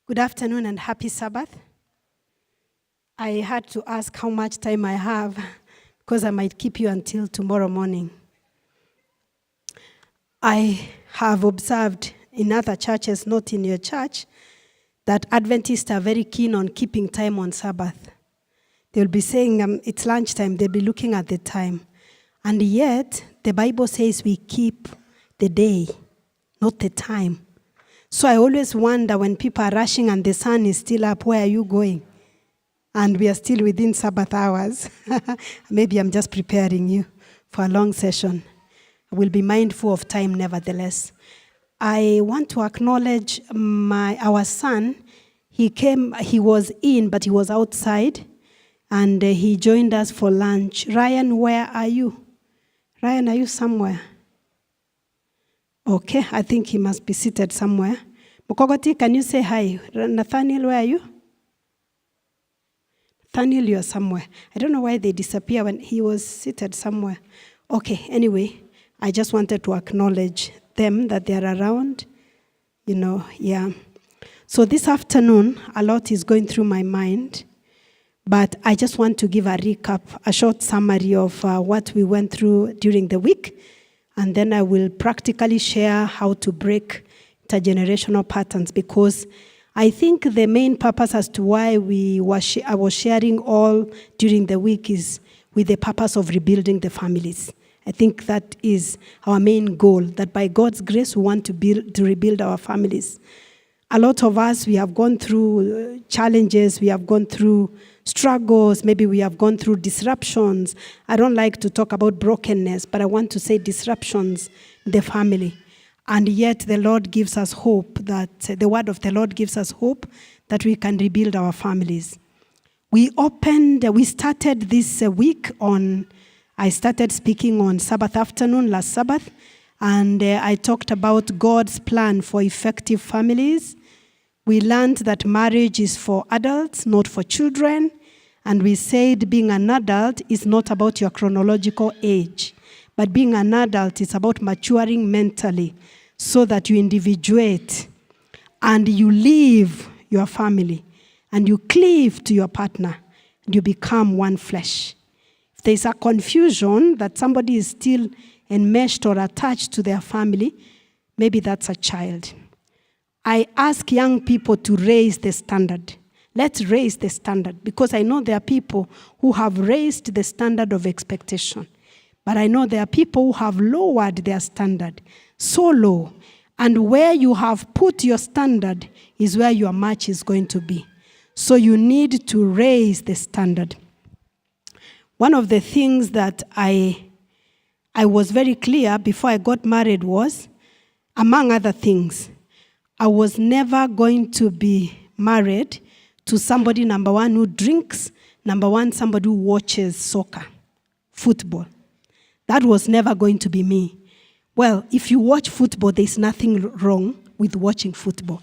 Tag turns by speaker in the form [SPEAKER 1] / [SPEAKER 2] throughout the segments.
[SPEAKER 1] Good afternoon and happy Sabbath. I had to ask how much time I have because I might keep you until tomorrow morning. I have observed in other churches, not in your church, that Adventists are very keen on keeping time on Sabbath. They'll be saying it's lunchtime, they'll be looking at the time. And yet, the Bible says we keep the day, not the time. So I always wonder when people are rushing and the sun is still up, where are you going? And we are still within Sabbath hours. Maybe I'm just preparing you for a long session. I will be mindful of time nevertheless. I want to acknowledge our son. He was in, but he was outside, and he joined us for lunch. Ryan, where are you? Ryan, are you somewhere? Okay, I think he must be seated somewhere. Mukogoti, can you say hi? Nathaniel, where are you? Nathaniel, you are somewhere. I don't know why they disappear when he was seated somewhere. Okay, anyway, I just wanted to acknowledge them that they are around. Yeah. So this afternoon, a lot is going through my mind, but I just want to give a recap, a short summary of what we went through during the week. And then I will practically share how to break intergenerational patterns, because I think the main purpose as to why I was sharing all during the week is with the purpose of rebuilding the families. I think that is our main goal, that by God's grace we want to rebuild our families. A lot of us, we have gone through challenges, we have gone through struggles, maybe we have gone through disruptions. I don't like to talk about brokenness, but I want to say disruptions in the family. And yet the Lord gives us hope, that the word of the Lord gives us hope that we can rebuild our families. We started this week I started speaking on Sabbath afternoon, last Sabbath, and I talked about God's plan for effective families. We learned that marriage is for adults, not for children. And we said being an adult is not about your chronological age, but being an adult is about maturing mentally so that you individuate and you leave your family and you cleave to your partner and you become one flesh. If there's a confusion that somebody is still enmeshed or attached to their family, maybe that's a child. I ask young people to raise the standard. Let's raise the standard, because I know there are people who have raised the standard of expectation. But I know there are people who have lowered their standard so low. And where you have put your standard is where your match is going to be. So you need to raise the standard. One of the things that I was very clear before I got married was, among other things, I was never going to be married to somebody, number one, who drinks, number one, somebody who watches soccer, football. That was never going to be me. Well, if you watch football, there's nothing wrong with watching football.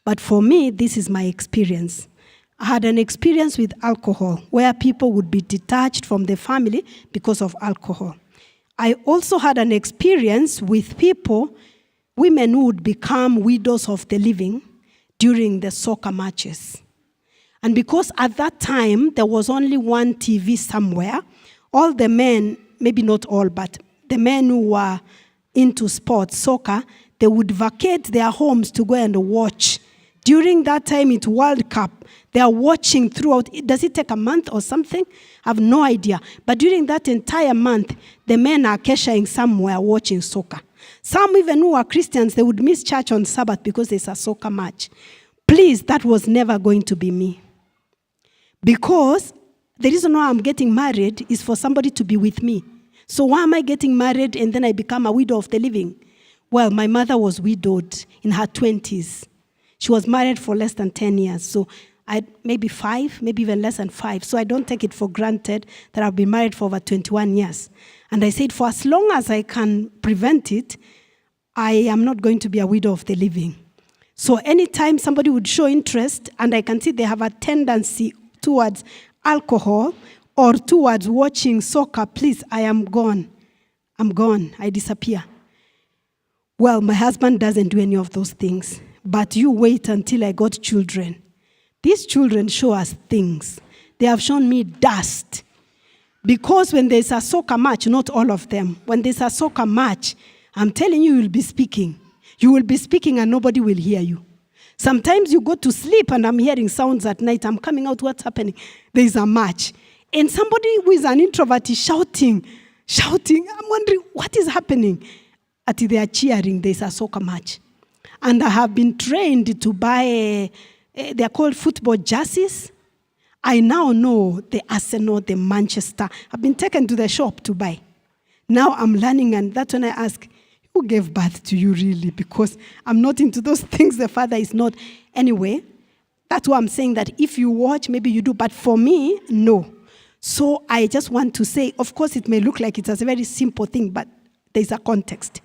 [SPEAKER 1] But for me, this is my experience. I had an experience with alcohol where people would be detached from the family because of alcohol. I also had an experience with people, women who would become widows of the living during the soccer matches. And because at that time, there was only one TV somewhere, all the men, maybe not all, but the men who were into sports, soccer, they would vacate their homes to go and watch. During that time, it's World Cup. They are watching throughout. Does it take a month or something? I have no idea. But during that entire month, the men are cashiering somewhere watching soccer. Some even who are Christians, they would miss church on Sabbath because there's a soccer match. Please, that was never going to be me. Because the reason why I'm getting married is for somebody to be with me. So why am I getting married and then I become a widow of the living? Well, my mother was widowed in her 20s. She was married for less than 10 years. So maybe 5, maybe even less than 5. So I don't take it for granted that I've been married for over 21 years. And I said, for as long as I can prevent it, I am not going to be a widow of the living. So anytime somebody would show interest and I can see they have a tendency towards alcohol or towards watching soccer, please, I am gone. I'm gone. I disappear. Well, my husband doesn't do any of those things. but you wait until I got children. These children show us things. They have shown me dust. Because when there's a soccer match, not all of them, when there's a soccer match, I'm telling you, you'll be speaking. You will be speaking and nobody will hear you. Sometimes you go to sleep and I'm hearing sounds at night. I'm coming out, what's happening? There's a match. And somebody who is an introvert is shouting. I'm wondering, what is happening? They are cheering, there's a soccer match. And I have been trained to buy, they're called football jerseys. I now know the Arsenal, the Manchester. I've been taken to the shop to buy. Now I'm learning, and that's when I ask, who gave birth to you really? Because I'm not into those things. The father is not. Anyway, that's why I'm saying that if you watch, maybe you do. But for me, no. So I just want to say, of course, it may look like it's a very simple thing, but there's a context.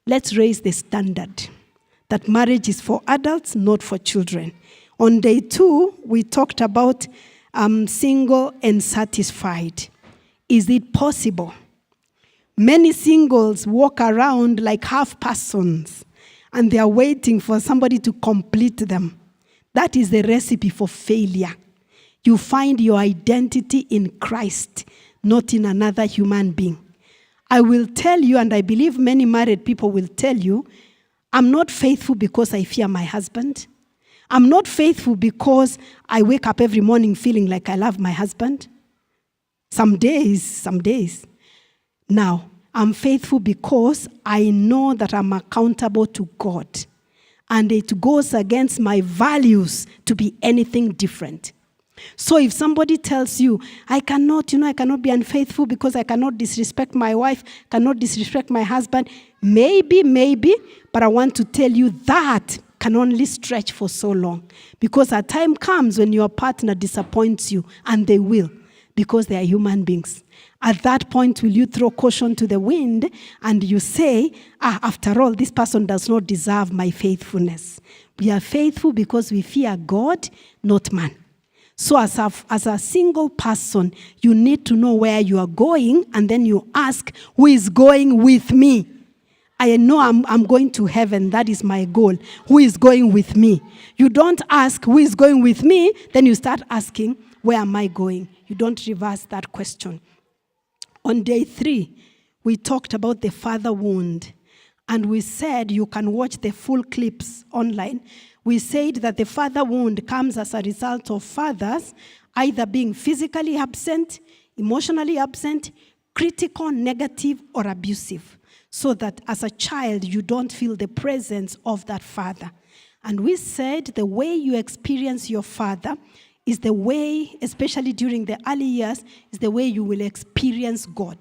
[SPEAKER 1] Let's raise the standard that marriage is for adults, not for children. On day 2, we talked about single and satisfied. Is it possible? Many singles walk around like half persons, and they are waiting for somebody to complete them. That is the recipe for failure. You find your identity in Christ, not in another human being. I will tell you, and I believe many married people will tell you, I'm not faithful because I fear my husband. I'm not faithful because I wake up every morning feeling like I love my husband. Some days. Now, I'm faithful because I know that I'm accountable to God. And it goes against my values to be anything different. So if somebody tells you, I cannot be unfaithful because I cannot disrespect my wife, cannot disrespect my husband, maybe, but I want to tell you that can only stretch for so long. Because a time comes when your partner disappoints you, and they will, because they are human beings. At that point, will you throw caution to the wind and you say, after all, this person does not deserve my faithfulness. We are faithful because we fear God, not man. So as a single person, you need to know where you are going, and then you ask, who is going with me? I know I'm going to heaven. That is my goal. Who is going with me? You don't ask, who is going with me? Then you start asking, where am I going? You don't reverse that question. On day 3, we talked about the father wound. And we said, you can watch the full clips online. We said that the father wound comes as a result of fathers either being physically absent, emotionally absent, critical, negative, or abusive. So that as a child, you don't feel the presence of that father. And we said the way you experience your father is the way, especially during the early years, is the way you will experience God.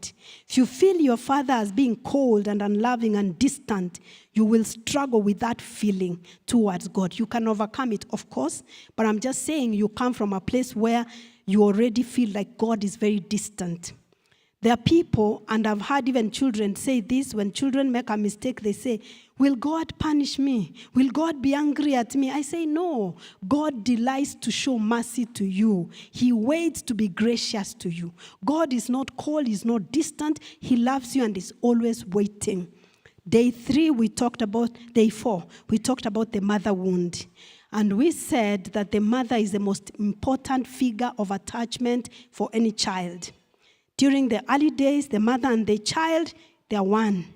[SPEAKER 1] If you feel your father as being cold and unloving and distant, you will struggle with that feeling towards God. You can overcome it, of course, but I'm just saying you come from a place where you already feel like God is very distant. There are people, and I've heard even children say this, when children make a mistake, they say, will God punish me? Will God be angry at me? I say, no. God delights to show mercy to you. He waits to be gracious to you. God is not cold, he's not distant. He loves you and is always waiting. Day 4, we talked about the mother wound. And we said that the mother is the most important figure of attachment for any child. During the early days, the mother and the child, they are one.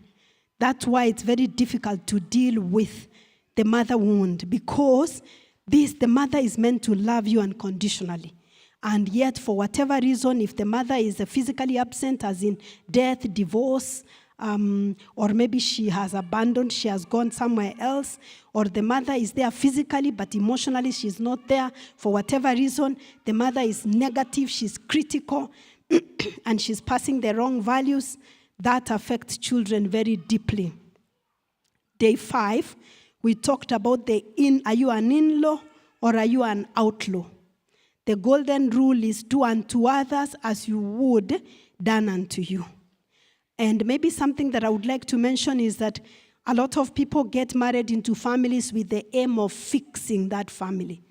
[SPEAKER 1] That's why it's very difficult to deal with the mother wound, because the mother is meant to love you unconditionally. And yet, for whatever reason, if the mother is physically absent, as in death, divorce, or maybe she has abandoned, she has gone somewhere else, or the mother is there physically, but emotionally she's not there, for whatever reason, the mother is negative, she's critical, and she's passing the wrong values, that affects children very deeply. Day 5, we talked about are you an in-law or are you an outlaw? The golden rule is do unto others as you would done unto you. And maybe something that I would like to mention is that a lot of people get married into families with the aim of fixing that family.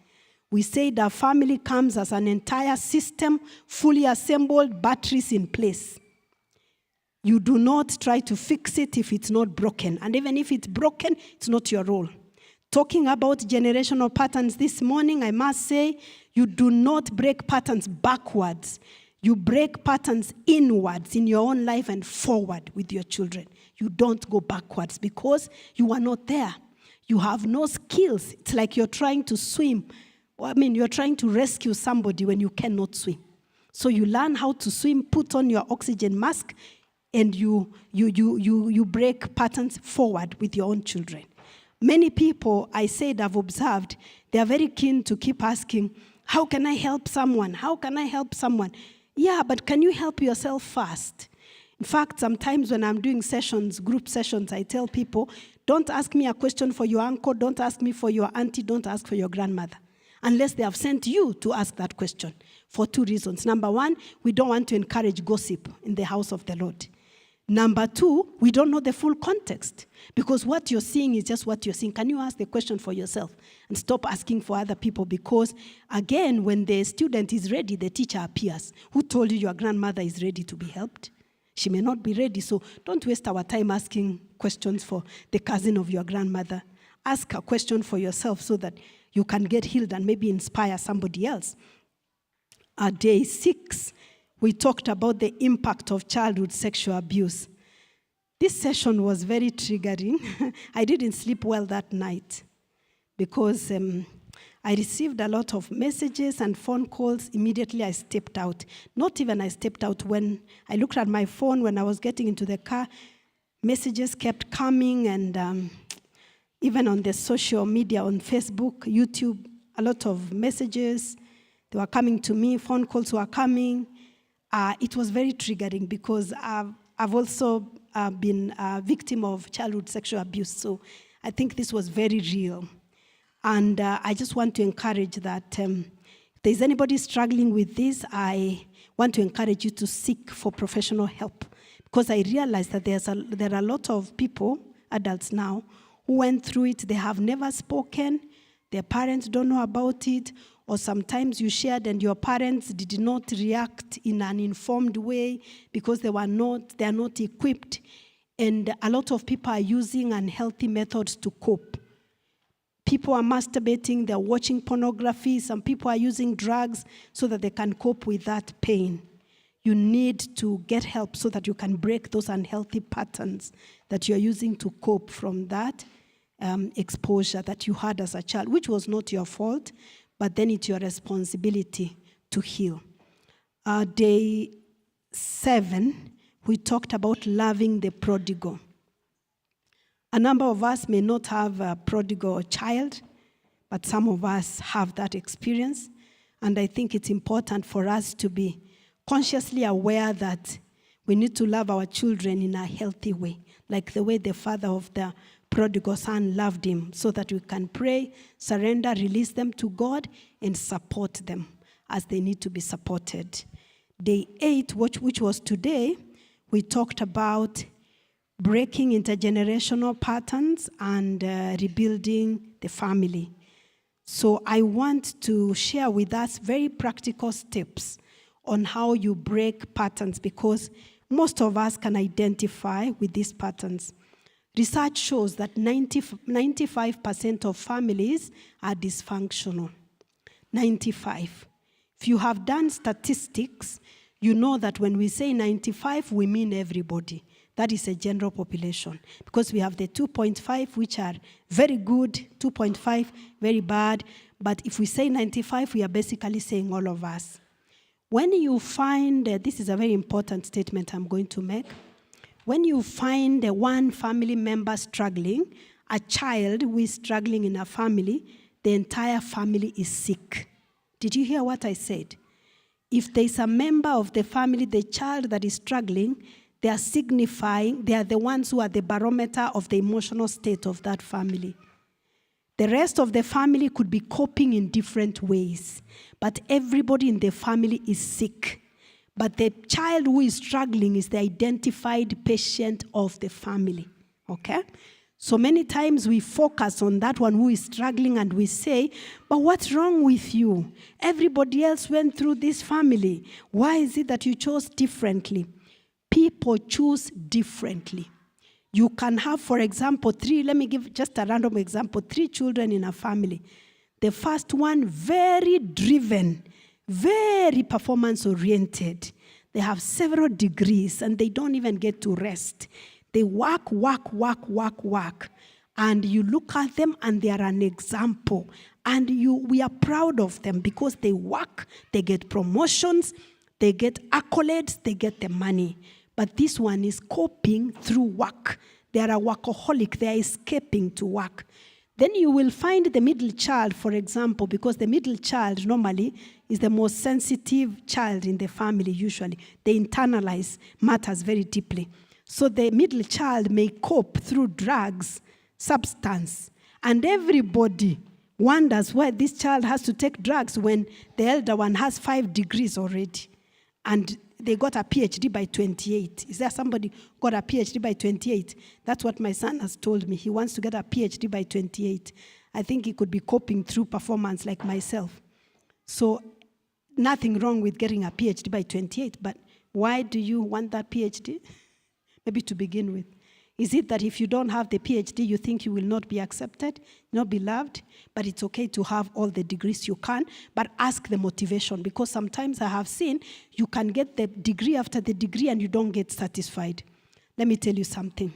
[SPEAKER 1] We say that family comes as an entire system, fully assembled, batteries in place. You do not try to fix it if it's not broken. And even if it's broken, it's not your role. Talking about generational patterns this morning, I must say, you do not break patterns backwards. You break patterns inwards in your own life and forward with your children. You don't go backwards because you are not there. You have no skills. It's like you're trying to swim. You're trying to rescue somebody when you cannot swim. So you learn how to swim, put on your oxygen mask, and you break patterns forward with your own children. Many people, I said, I've observed, they are very keen to keep asking, how can I help someone? How can I help someone? Yeah, but can you help yourself first? In fact, sometimes when I'm doing sessions, group sessions, I tell people, don't ask me a question for your uncle, don't ask me for your auntie, don't ask for your grandmother, unless they have sent you to ask that question for 2 reasons. Number 1, we don't want to encourage gossip in the house of the Lord. Number 2, we don't know the full context, because what you're seeing is just what you're seeing. Can you ask the question for yourself and stop asking for other people? Because, again, when the student is ready, the teacher appears. Who told you your grandmother is ready to be helped? She may not be ready, so don't waste our time asking questions for the cousin of your grandmother. Ask a question for yourself so that you can get healed and maybe inspire somebody else. Day 6, we talked about the impact of childhood sexual abuse. This session was very triggering. I didn't sleep well that night because I received a lot of messages and phone calls. Immediately I stepped out. Not even I stepped out. When I looked at my phone when I was getting into the car, messages kept coming, and even on the social media, on Facebook, YouTube, a lot of messages. They were coming to me, phone calls were coming. It was very triggering because I've also been a victim of childhood sexual abuse, so I think this was very real. And I just want to encourage that if there's anybody struggling with this, I want to encourage you to seek for professional help, because I realize that there are a lot of people, adults now, who went through it. They have never spoken. Their parents don't know about it. Or sometimes you shared and your parents did not react in an informed way because they are not equipped. And a lot of people are using unhealthy methods to cope. People are masturbating, they're watching pornography, some people are using drugs so that they can cope with that pain. You need to get help so that you can break those unhealthy patterns that you're using to cope from that exposure that you had as a child, which was not your fault, but then it's your responsibility to heal. Day 7, we talked about loving the prodigal. A number of us may not have a prodigal child, but some of us have that experience. And I think it's important for us to be consciously aware that we need to love our children in a healthy way, like the way the father of the prodigal son loved him, so that we can pray, surrender, release them to God, and support them as they need to be supported. Day 8, which was today, we talked about breaking intergenerational patterns and rebuilding the family. So I want to share with us very practical steps on how you break patterns, because most of us can identify with these patterns. Research shows that 95% of families are dysfunctional. 95. If you have done statistics, you know that when we say 95, we mean everybody. That is a general population. Because we have the 2.5, which are very good, 2.5, very bad. But if we say 95, we are basically saying all of us. When you find, this is a very important statement I'm going to make. When you find one family member struggling, a child who is struggling in a family, the entire family is sick. Did you hear what I said? If there's a member of the family, the child that is struggling, they are signifying, they are the ones who are the barometer of the emotional state of that family. The rest of the family could be coping in different ways, but everybody in the family is sick. But the child who is struggling is the identified patient of the family, okay? So many times we focus on that one who is struggling and we say, but what's wrong with you? Everybody else went through this family. Why is it that you chose differently? People choose differently. You can have, for example, let me give just a random example, 3 children in a family. The first one, very driven, very performance-oriented. They have several degrees, and they don't even get to rest. They work. And you look at them, and they are an example. And we are proud of them because they work, they get promotions, they get accolades, they get the money. But this one is coping through work. They are a workaholic. They are escaping to work. Then you will find the middle child, for example, because the middle child normally is the most sensitive child in the family usually. They internalize matters very deeply. So the middle child may cope through drugs, substance, and everybody wonders why this child has to take drugs when the elder one has 5 degrees already. And they got a PhD by 28. Is there somebody who got a PhD by 28? That's what my son has told me. He wants to get a PhD by 28. I think he could be coping through performance like myself. So nothing wrong with getting a PhD by 28, but why do you want that PhD? Maybe to begin with. Is it that if you don't have the PhD, you think you will not be accepted, not be loved? But it's okay to have all the degrees you can, but ask the motivation, because sometimes I have seen you can get the degree after the degree and you don't get satisfied. Let me tell you something.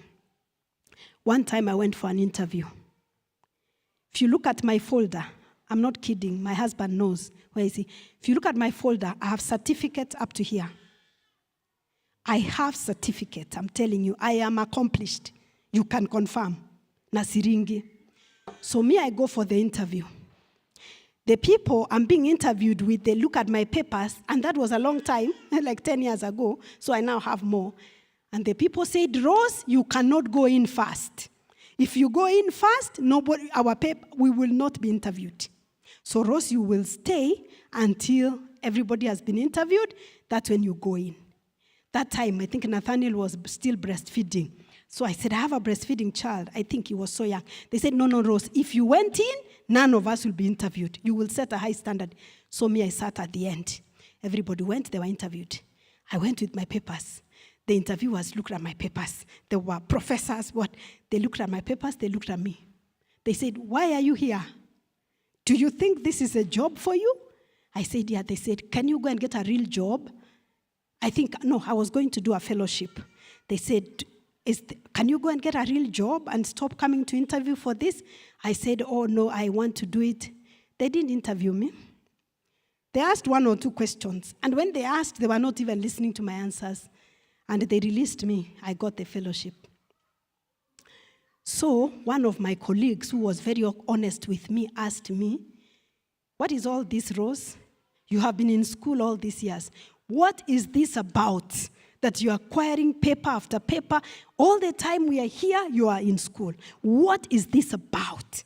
[SPEAKER 1] One time I went for an interview. If you look at my folder, I'm not kidding, my husband knows. Where is he? If you look at my folder, I have certificates up to here. I have certificate. I'm telling you, I am accomplished. You can confirm. Nasiringi. So I go for the interview. The people I'm being interviewed with, they look at my papers, and that was a long time, like 10 years ago, so I now have more. And the people said, Rose, you cannot go in fast. If you go in fast, we will not be interviewed. So Rose, you will stay until everybody has been interviewed. That's when you go in. That time, I think Nathaniel was still breastfeeding. So I said, I have a breastfeeding child. I think he was so young. They said, no, Rose, if you went in, none of us will be interviewed. You will set a high standard. So I sat at the end. Everybody went, they were interviewed. I went with my papers. The interviewers looked at my papers. There were professors, They looked at my papers, they looked at me. They said, why are you here? Do you think this is a job for you? I said, yeah. They said, can you go and get a real job? I was going to do a fellowship. They said, can you go and get a real job and stop coming to interview for this? I said, oh, no, I want to do it. They didn't interview me. They asked 1 or 2 questions. And when they asked, they were not even listening to my answers. And they released me. I got the fellowship. So one of my colleagues, who was very honest with me, asked me, what is all this, Rose? You have been in school all these years. What is this about that you are acquiring paper after paper? All the time we are here, you are in school. What is this about?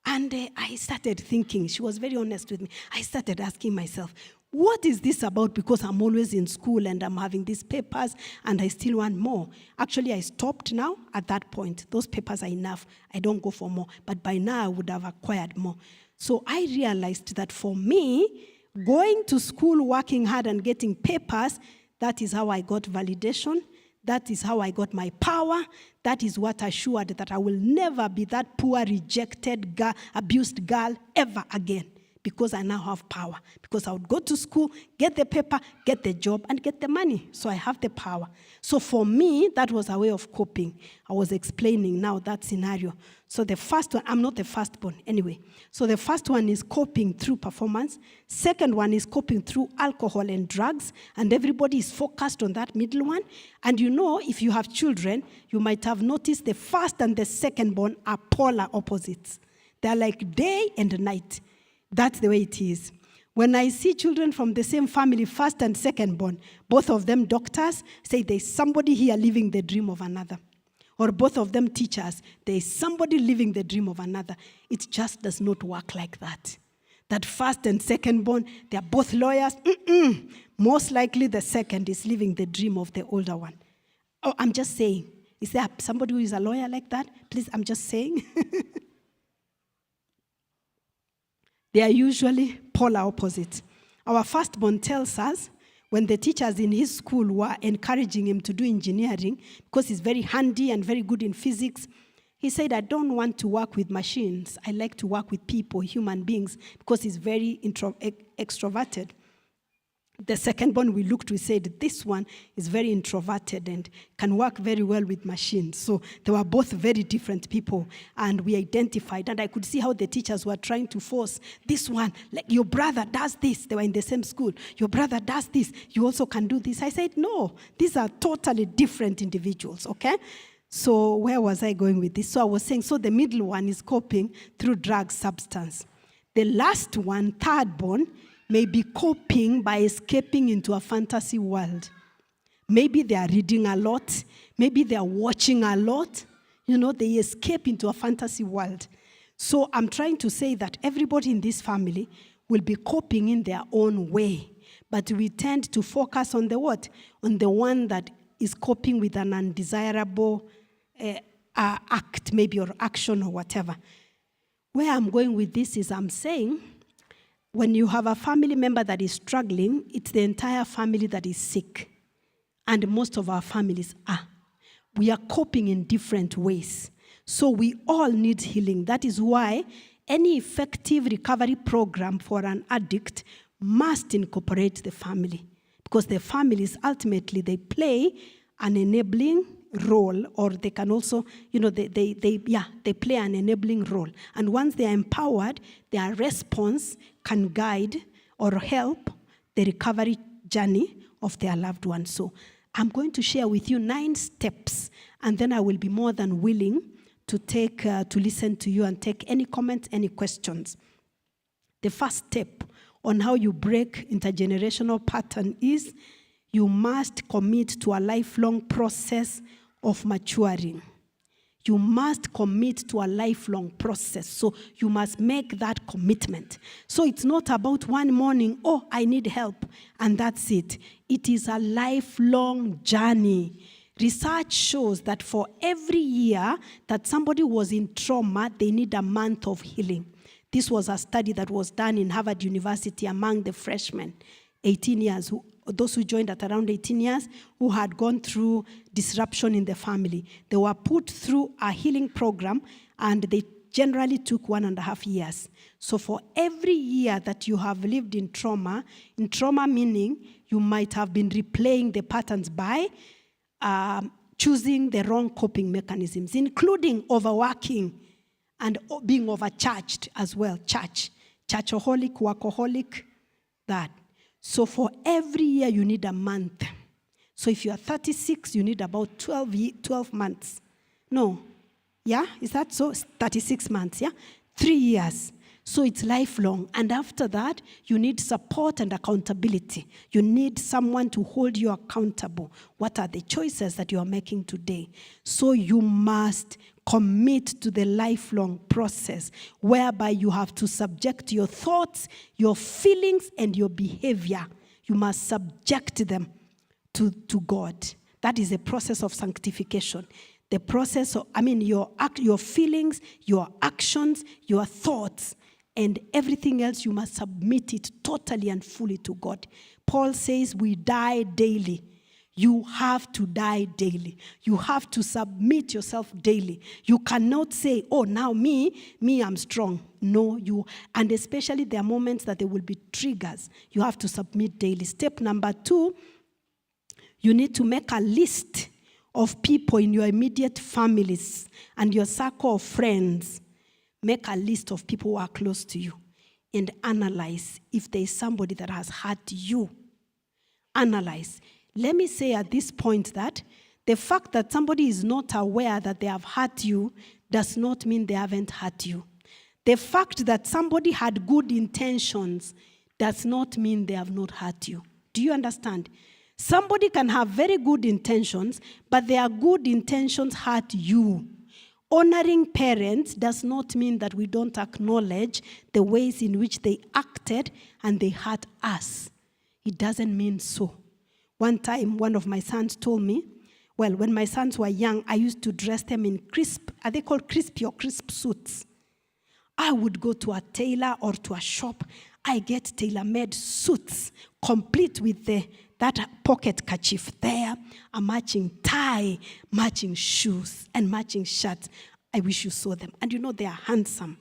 [SPEAKER 1] And I started thinking. She was very honest with me. I started asking myself, what is this about? Because I'm always in school and I'm having these papers and I still want more. Actually, I stopped now at that point. Those papers are enough. I don't go for more. But by now, I would have acquired more. So I realized that for me, going to school, working hard, and getting papers, that is how I got validation. That is how I got my power. That is what assured that I will never be that poor, rejected girl, abused girl ever again. Because I now have power. Because I would go to school, get the paper, get the job, and get the money. So I have the power. So for me, that was a way of coping. I was explaining now that scenario. So the first one, I'm not the firstborn anyway. So the first one is coping through performance. Second one is coping through alcohol and drugs. And everybody is focused on that middle one. And if you have children, you might have noticed the first and the secondborn are polar opposites. They're like day and night. That's the way it is. When I see children from the same family, first and secondborn, both of them doctors, say there's somebody here living the dream of another. Or both of them teachers, there's somebody living the dream of another. It just does not work like that. That first and secondborn, they're both lawyers. Most likely the second is living the dream of the older one. Oh, I'm just saying. Is there somebody who is a lawyer like that? Please, I'm just saying. They are usually polar opposites. Our firstborn tells us, when the teachers in his school were encouraging him to do engineering because he's very handy and very good in physics, he said, I don't want to work with machines. I like to work with people, human beings, because he's very extroverted. The second one we looked, we said, this one is very introverted and can work very well with machines. So they were both very different people, and we identified, and I could see how the teachers were trying to force this one, like, your brother does this. They were in the same school. Your brother does this. You also can do this. I said, no, these are totally different individuals, okay? So where was I going with this? So I was saying, so the middle one is coping through drug substance. The last one, third born, may be coping by escaping into a fantasy world. Maybe they are reading a lot. Maybe they are watching a lot. They escape into a fantasy world. So I'm trying to say that everybody in this family will be coping in their own way. But we tend to focus on the what? On the one that is coping with an undesirable act, maybe, or action, or whatever. Where I'm going with this is I'm saying, when you have a family member that is struggling, it's the entire family that is sick. And most of our families are. We are coping in different ways. So we all need healing. That is why any effective recovery program for an addict must incorporate the family. Because the families, ultimately, they play an enabling role, or they can also, they play an enabling role. And once they are empowered, their response can guide or help the recovery journey of their loved one. So I'm going to share with you 9 steps, and then I will be more than willing to listen to you and take any comments, any questions. The first step on how you break intergenerational pattern is you must commit to a lifelong process of maturing. You must commit to a lifelong process. So you must make that commitment. So it's not about one morning, oh, I need help, and that's it. It is a lifelong journey. Research shows that for every year that somebody was in trauma, they need a month of healing. This was a study that was done in Harvard University among the freshmen, 18 years, those who joined at around 18 years, who had gone through disruption in the family. They were put through a healing program, and they generally took 1.5 years. So for every year that you have lived in trauma meaning you might have been replaying the patterns by choosing the wrong coping mechanisms, including overworking and being overcharged as well. Churchaholic, workaholic, that. So for every year, you need a month. So if you are 36, you need about 12 months. No. Yeah? Is that so? 36 months, yeah? 3 years. So it's lifelong. And after that, you need support and accountability. You need someone to hold you accountable. What are the choices that you are making today? So you must commit to the lifelong process whereby you have to subject your thoughts, your feelings, and your behavior. You must subject them to God. That is a process of sanctification. The process of, your feelings, your actions, your thoughts, and everything else, you must submit it totally and fully to God. Paul says we die daily. You have to die daily. You have to submit yourself daily. You cannot say, oh, now me, I'm strong. No, and especially there are moments that there will be triggers. You have to submit daily. Step number 2, you need to make a list of people in your immediate families and your circle of friends. Make a list of people who are close to you and analyze if there is somebody that has hurt you. Analyze. Let me say at this point that the fact that somebody is not aware that they have hurt you does not mean they haven't hurt you. The fact that somebody had good intentions does not mean they have not hurt you. Do you understand? Somebody can have very good intentions, but their good intentions hurt you. Honoring parents does not mean that we don't acknowledge the ways in which they acted and they hurt us. It doesn't mean so. One time, one of my sons told me, well, when my sons were young, I used to dress them in are they called crispy or crisp suits? I would go to a tailor or to a shop. I get tailor-made suits, complete with the that pocket kerchief there, a matching tie, matching shoes, and matching shirts. I wish you saw them. And they are handsome.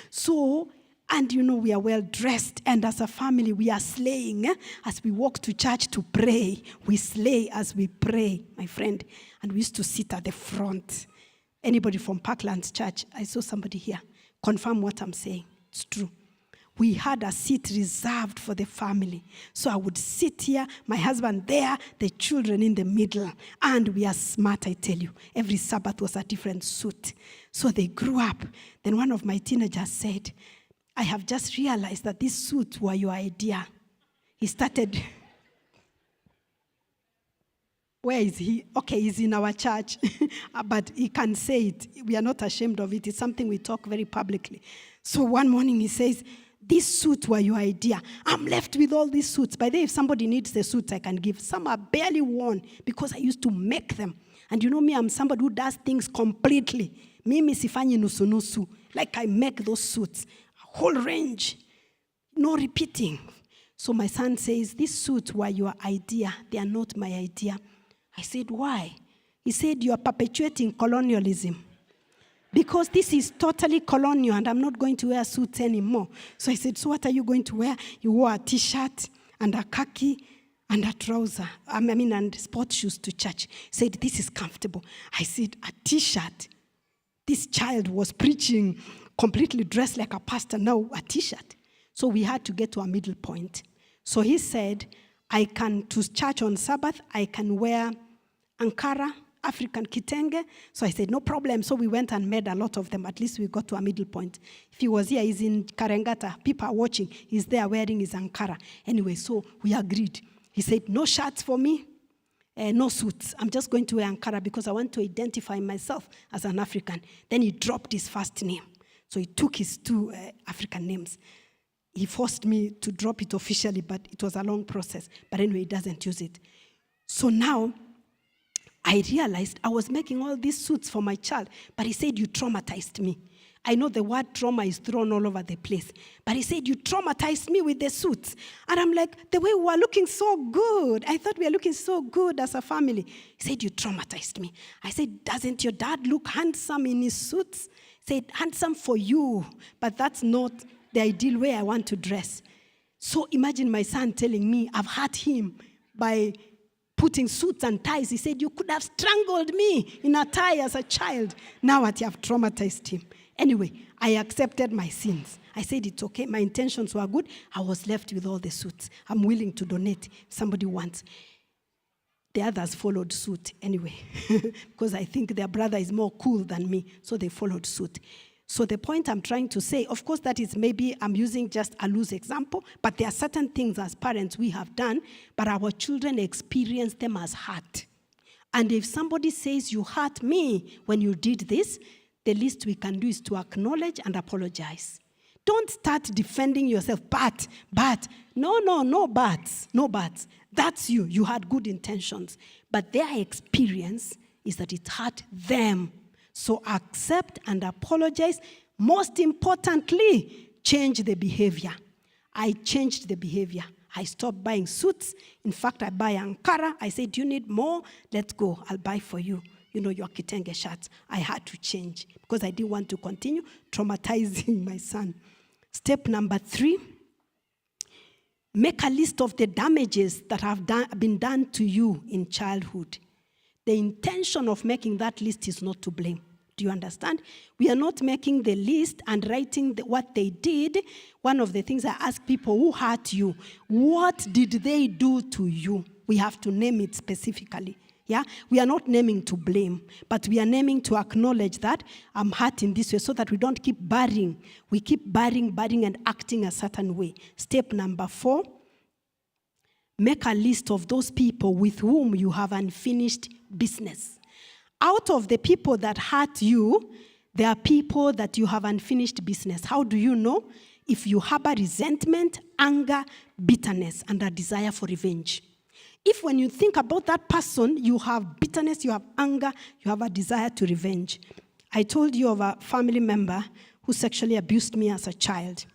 [SPEAKER 1] So, and we are well dressed, and as a family, we are slaying. As we walk to church to pray, we slay as we pray, my friend. And we used to sit at the front. Anybody from Parklands Church? I saw somebody here. Confirm what I'm saying. It's true. We had a seat reserved for the family. So I would sit here, my husband there, the children in the middle. And we are smart, I tell you. Every Sabbath was a different suit. So they grew up. Then one of my teenagers said, I have just realized that these suits were your idea. He started. Where is he? Okay, he's in our church. But he can say it. We are not ashamed of it. It's something we talk very publicly. So one morning he says, these suits were your idea. I'm left with all these suits. By the way, if somebody needs the suits, I can give. Some are barely worn because I used to make them. And me, I'm somebody who does things completely. Mimi sifanyi nusu-nusu. Like I make those suits. Whole range, no repeating. So my son says, these suits were your idea. They are not my idea. I said, why? He said, you are perpetuating colonialism. Because this is totally colonial and I'm not going to wear suits anymore. So I said, so what are you going to wear? You wore a t-shirt and a khaki and a trouser. And sports shoes to church. He said, this is comfortable. I said, a t-shirt? This child was preaching completely dressed like a pastor, now a t-shirt. So we had to get to a middle point. So he said, to church on Sabbath, I can wear Ankara, African kitenge. So I said, no problem. So we went and made a lot of them. At least we got to a middle point. If he was here, he's in Karengata. People are watching. He's there wearing his Ankara. Anyway, so we agreed. He said, no shirts for me, no suits. I'm just going to wear Ankara because I want to identify myself as an African. Then he dropped his first name. So he took his two African names. He forced me to drop it officially, but it was a long process. But anyway, he doesn't use it. So now, I realized I was making all these suits for my child. But he said, you traumatized me. I know the word trauma is thrown all over the place. But he said, you traumatized me with the suits. And I'm like, the way we were looking so good. I thought we were looking so good as a family. He said, you traumatized me. I said, doesn't your dad look handsome in his suits? Said, handsome for you, but that's not the ideal way I want to dress. So imagine my son telling me, I've hurt him by putting suits and ties. He said, you could have strangled me in a tie as a child. Now what, you have traumatized him. Anyway, I accepted my sins. I said, it's okay. My intentions were good. I was left with all the suits. I'm willing to donate if somebody wants. The others followed suit anyway, because I think their brother is more cool than me, so they followed suit. So the point I'm trying to say, of course, that is maybe I'm using just a loose example, but there are certain things as parents we have done, but our children experience them as hurt. And if somebody says, you hurt me when you did this, the least we can do is to acknowledge and apologize. Don't start defending yourself, but, no buts. That's you. You had good intentions. But their experience is that it hurt them. So accept and apologize. Most importantly, change the behavior. I changed the behavior. I stopped buying suits. In fact, I buy Ankara. I said, do you need more? Let's go. I'll buy for you. Your kitenge shirts. I had to change because I didn't want to continue traumatizing my son. Step number 3, make a list of the damages that have been done to you in childhood. The intention of making that list is not to blame. Do you understand? We are not making the list and writing what they did. One of the things I ask people, who hurt you? What did they do to you? We have to name it specifically. Yeah, we are not naming to blame, but we are naming to acknowledge that I'm hurt in this way so that we don't keep burying. We keep burying and acting a certain way. Step number 4, make a list of those people with whom you have unfinished business. Out of the people that hurt you, there are people that you have unfinished business. How do you know? If you harbor resentment, anger, bitterness, and a desire for revenge. If when you think about that person, you have bitterness, you have anger, you have a desire to revenge. I told you of a family member who sexually abused me as a child.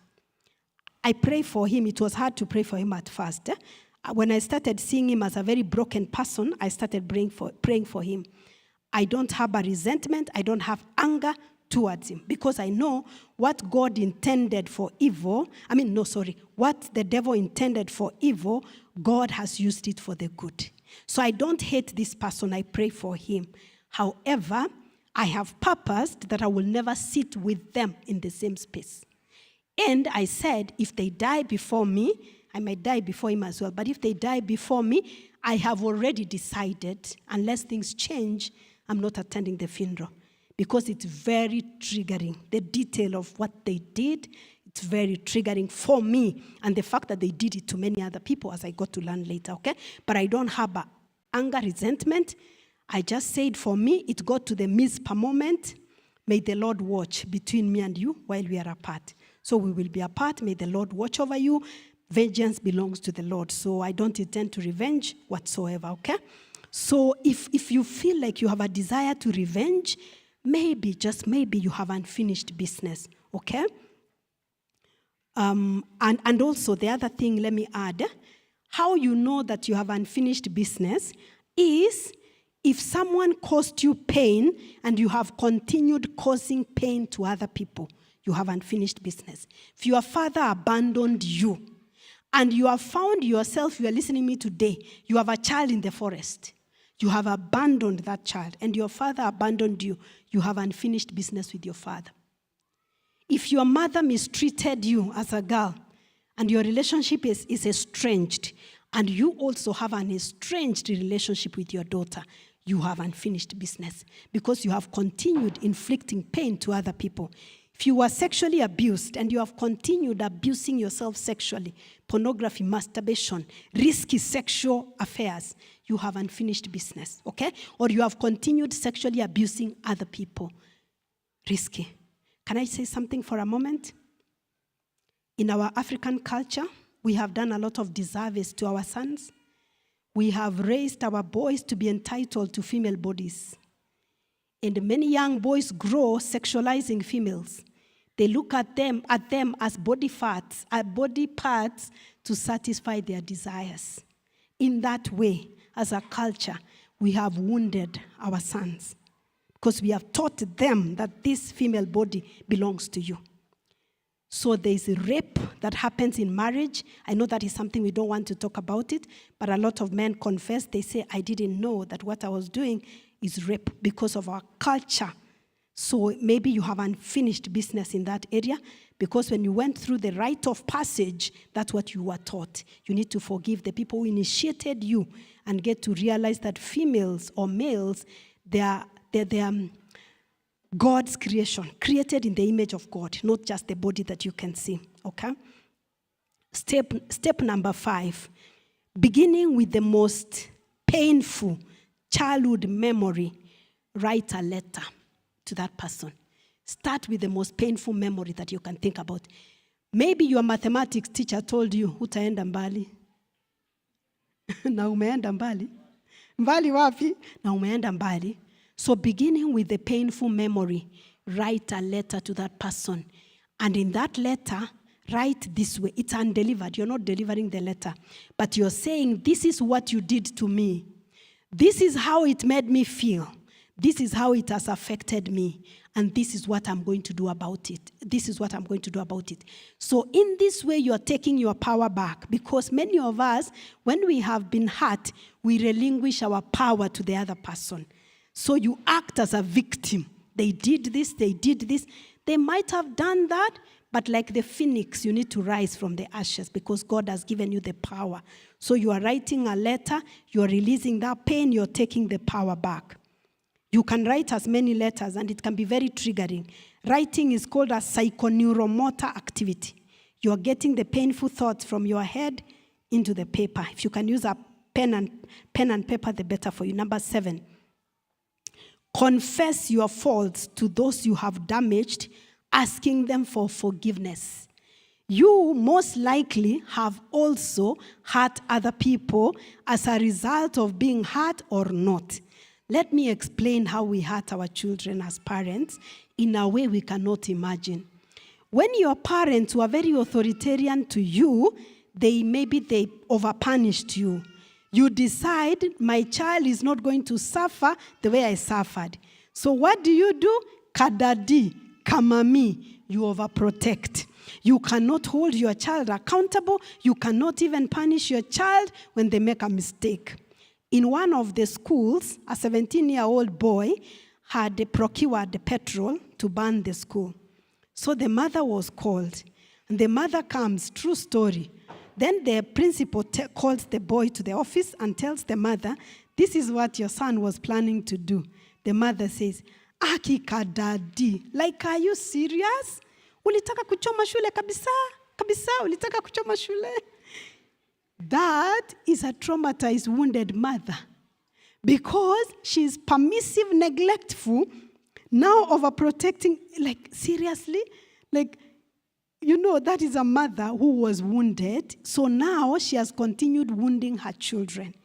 [SPEAKER 1] I pray for him. It was hard to pray for him at first. when I started seeing him as a very broken person, I started praying for him. I don't have a resentment. I don't have anger towards him because I know what God intended for evil. What the devil intended for evil, God has used it for the good. So I don't hate this person. I pray for him. However, I have purposed that I will never sit with them in the same space. And I said, if they die before me, I might die before him as well. But if they die before me, I have already decided, unless things change, I'm not attending the funeral. Because it's very triggering. The detail of what they did, it's very triggering for me. And the fact that they did it to many other people, as I got to learn later, okay? But I don't have anger, resentment. I just said for me, it got to the Mizpah moment. May the Lord watch between me and you while we are apart. So we will be apart. May the Lord watch over you. Vengeance belongs to the Lord. So I don't intend to revenge whatsoever, okay? So if you feel like you have a desire to revenge, maybe, just maybe, you have unfinished business, okay? And also, the other thing, let me add, how you know that you have unfinished business is if someone caused you pain and you have continued causing pain to other people, you have unfinished business. If your father abandoned you and you have found yourself, you are listening to me today, you have a child in the forest. You have abandoned that child, and your father abandoned you. You have unfinished business with your father. If your mother mistreated you as a girl, and your relationship is estranged, and you also have an estranged relationship with your daughter, you have unfinished business because you have continued inflicting pain to other people. If you were sexually abused and you have continued abusing yourself sexually, pornography, masturbation, risky sexual affairs, you have unfinished business, okay? Or you have continued sexually abusing other people. Risky. Can I say something for a moment? In our African culture, we have done a lot of disservice to our sons. We have raised our boys to be entitled to female bodies. And many young boys grow sexualizing females. They look at them as body parts to satisfy their desires. In that way, as a culture, we have wounded our sons because we have taught them that this female body belongs to you. So there is a rape that happens in marriage. I know that is something we don't want to talk about it, but a lot of men confess. They say, I didn't know that what I was doing is rape because of our culture. So maybe you have unfinished business in that area because when you went through the rite of passage, that's what you were taught. You need to forgive the people who initiated you and get to realize that females or males, they're God's creation, created in the image of God, not just the body that you can see, okay? Step number 5, beginning with the most painful childhood memory, write a letter to that person. Start with the most painful memory that you can think about. Maybe your mathematics teacher told you, utaenda mbali. Na umeenda mbali. Mbali wapi? Na umeenda mbali. So beginning with the painful memory, write a letter to that person. And in that letter, write this way. It's undelivered. You're not delivering the letter. But you're saying, this is what you did to me. This is how it made me feel. This is how it has affected me. And this is what I'm going to do about it. This is what I'm going to do about it. So in this way, you're taking your power back. Because many of us, when we have been hurt, we relinquish our power to the other person. So you act as a victim. They did this, they did this. They might have done that, but like the phoenix, you need to rise from the ashes because God has given you the power. So you are writing a letter, you are releasing that pain, you're taking the power back. You can write as many letters and it can be very triggering. Writing is called a psychoneuromotor activity. You're getting the painful thoughts from your head into the paper. If you can use a pen and paper, the better for you. Number 7. Confess your faults to those you have damaged, asking them for forgiveness. You most likely have also hurt other people as a result of being hurt or not. Let me explain how we hurt our children as parents in a way we cannot imagine. When your parents were very authoritarian to you, maybe they overpunished you. You decide, my child is not going to suffer the way I suffered. So what do? Kadadi, kamami, you overprotect. You cannot hold your child accountable. You cannot even punish your child when they make a mistake. In one of the schools, a 17-year-old boy had procured petrol to burn the school. So the mother was called. And the mother comes, true story. Then the principal calls the boy to the office and tells the mother, this is what your son was planning to do. The mother says, Akika daddy, like, are you serious? Ulitaka kuchoma shule kabisa? Kabisa, ulitaka kuchoma shule? That is a traumatized, wounded mother. Because she's permissive, neglectful, now overprotecting, like, seriously? Like, that is a mother who was wounded, so now she has continued wounding her children.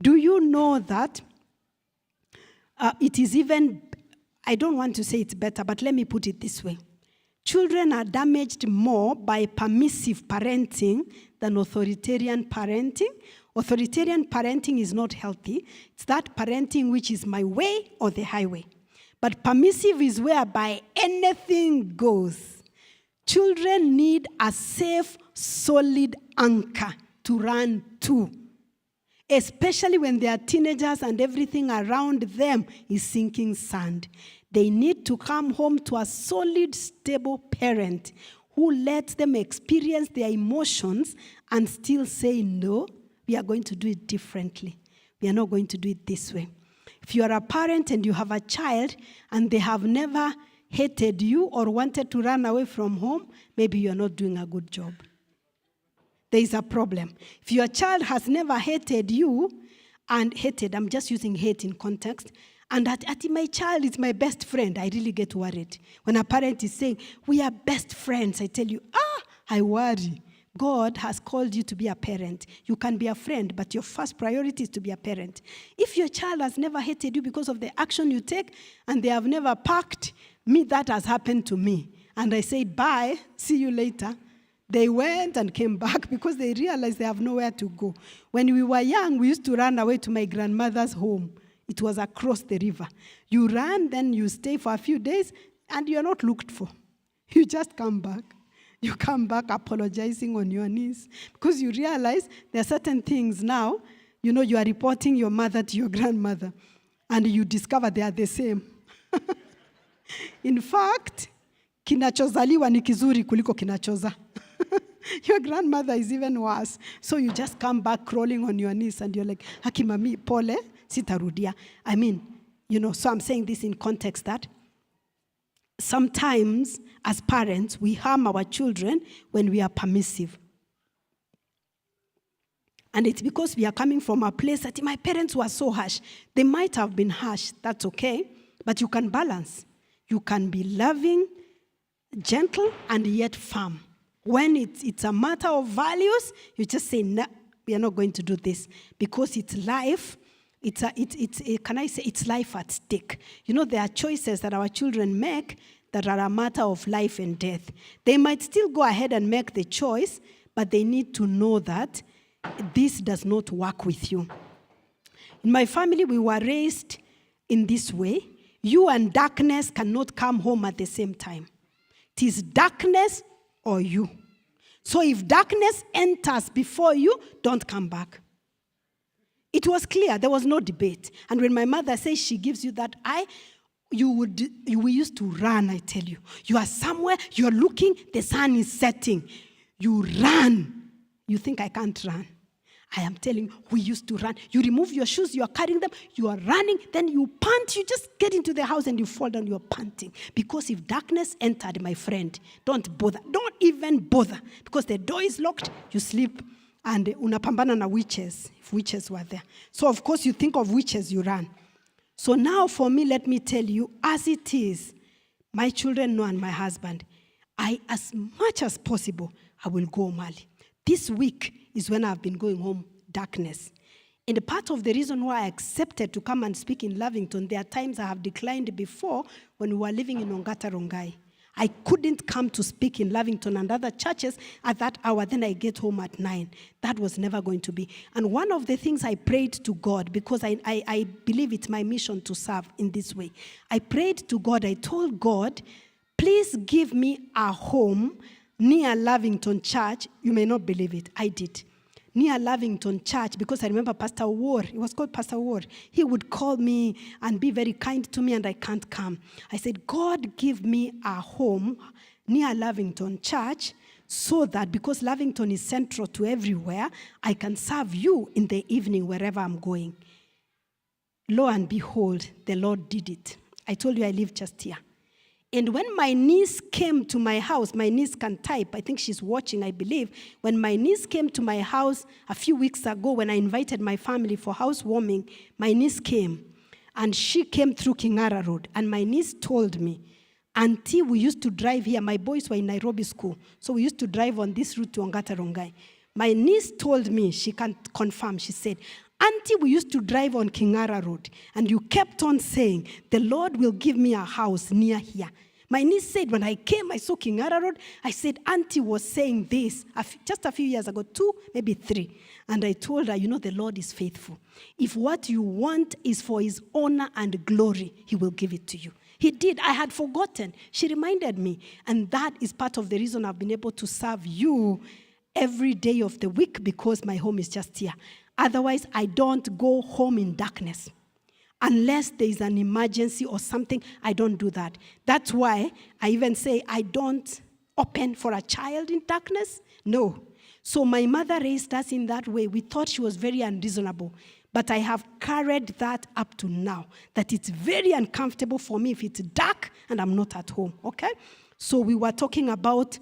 [SPEAKER 1] Do you know that it is even, I don't want to say it's better, but let me put it this way. Children are damaged more by permissive parenting than authoritarian parenting. Authoritarian parenting is not healthy. It's that parenting which is my way or the highway. But permissive is whereby anything goes. Children need a safe, solid anchor to run to. Especially when they are teenagers and everything around them is sinking sand. They need to come home to a solid, stable parent who lets them experience their emotions and still say, no, we are going to do it differently. We are not going to do it this way. If you are a parent and you have a child and they have never hated you or wanted to run away from home, maybe you are not doing a good job. There is a problem. If your child has never hated you, and hated, I'm just using hate in context, and that my child is my best friend, I really get worried. When a parent is saying, we are best friends, I tell you, I worry. God has called you to be a parent. You can be a friend, but your first priority is to be a parent. If your child has never hated you because of the action you take, and they have never packed, that has happened to me. And I said, bye, see you later. They went and came back because they realized they have nowhere to go. When we were young, we used to run away to my grandmother's home. It was across the river. You run, then you stay for a few days, and you're not looked for. You just come back. You come back apologizing on your knees because you realize there are certain things now, you are reporting your mother to your grandmother, and you discover they are the same. In fact, kinachozaliwa ni kizuri kuliko kinachoza. Your grandmother is even worse. So you just come back crawling on your knees and you're like, Haki mami, pole, sitarudia. So I'm saying this in context that sometimes as parents, we harm our children when we are permissive. And it's because we are coming from a place that my parents were so harsh. They might have been harsh, that's okay, but you can balance. You can be loving, gentle, and yet firm. When it's a matter of values, you just say, no, we are not going to do this. Because it's life, it's life at stake. There are choices that our children make that are a matter of life and death. They might still go ahead and make the choice, but they need to know that this does not work with you. In my family, we were raised in this way. You and darkness cannot come home at the same time. It is darkness or you. So if darkness enters before you, don't come back. It was clear. There was no debate. And when my mother says she gives you that eye, we used to run, I tell you. You are somewhere, you're looking, the sun is setting. You run. You think I can't run. I am telling you, we used to run. You remove your shoes, you are carrying them, you are running, then you pant, you just get into the house and you fall down, you are panting. Because if darkness entered, my friend, don't bother. Don't even bother. Because the door is locked, you sleep, and unapambana na witches, if witches were there. So of course you think of witches, you run. So now for me, let me tell you, as it is, my children know and my husband, as much as possible, I will go home early. This week is when I've been going home darkness. And part of the reason why I accepted to come and speak in Lavington, there are times I have declined before when we were living in Ongata Rongai. I couldn't come to speak in Lavington and other churches at that hour. Then I get home at 9. That was never going to be. And one of the things I prayed to God, because I believe it's my mission to serve in this way. I prayed to God. I told God, please give me a home near Lavington Church. You may not believe it. I did. Near Lavington Church, because I remember Pastor Ward, it was called Pastor Ward. He would call me and be very kind to me, and I can't come. I said, God, give me a home near Lavington Church so that, because Lavington is central to everywhere, I can serve you in the evening wherever I'm going. Lo and behold, the Lord did it. I told you I live just here. And when my niece came to my house, my niece can type, I think she's watching, I believe. When my niece came to my house a few weeks ago, when I invited my family for housewarming, my niece came. And she came through Kingara Road. And my niece told me, Auntie, we used to drive here. My boys were in Nairobi school. So we used to drive on this route to Ongata Rongai. My niece told me, she can confirm, she said, Auntie, we used to drive on Kingara Road, and you kept on saying, the Lord will give me a house near here. My niece said, when I came, I saw Kingara Road. I said, Auntie was saying this just a few years ago, 2, maybe 3. And I told her, the Lord is faithful. If what you want is for his honor and glory, he will give it to you. He did. I had forgotten. She reminded me. And that is part of the reason I've been able to serve you every day of the week, because my home is just here. Otherwise, I don't go home in darkness. Unless there is an emergency or something, I don't do that. That's why I even say I don't open for a child in darkness. No. So my mother raised us in that way. We thought she was very unreasonable. But I have carried that up to now, that it's very uncomfortable for me if it's dark and I'm not at home, okay? So we were talking about,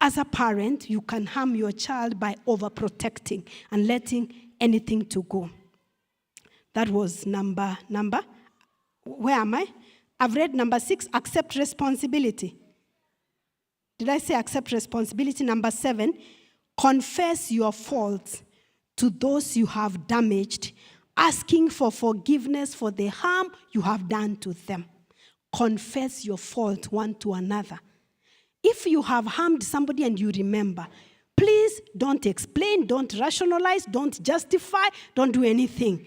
[SPEAKER 1] as a parent, you can harm your child by overprotecting and letting anything to go. That was number, where am I? I've read number 6, accept responsibility. Did I say accept responsibility? Number 7, confess your faults to those you have damaged, asking for forgiveness for the harm you have done to them. Confess your fault one to another. If you have harmed somebody and you remember, please don't explain, don't rationalize, don't justify, don't do anything.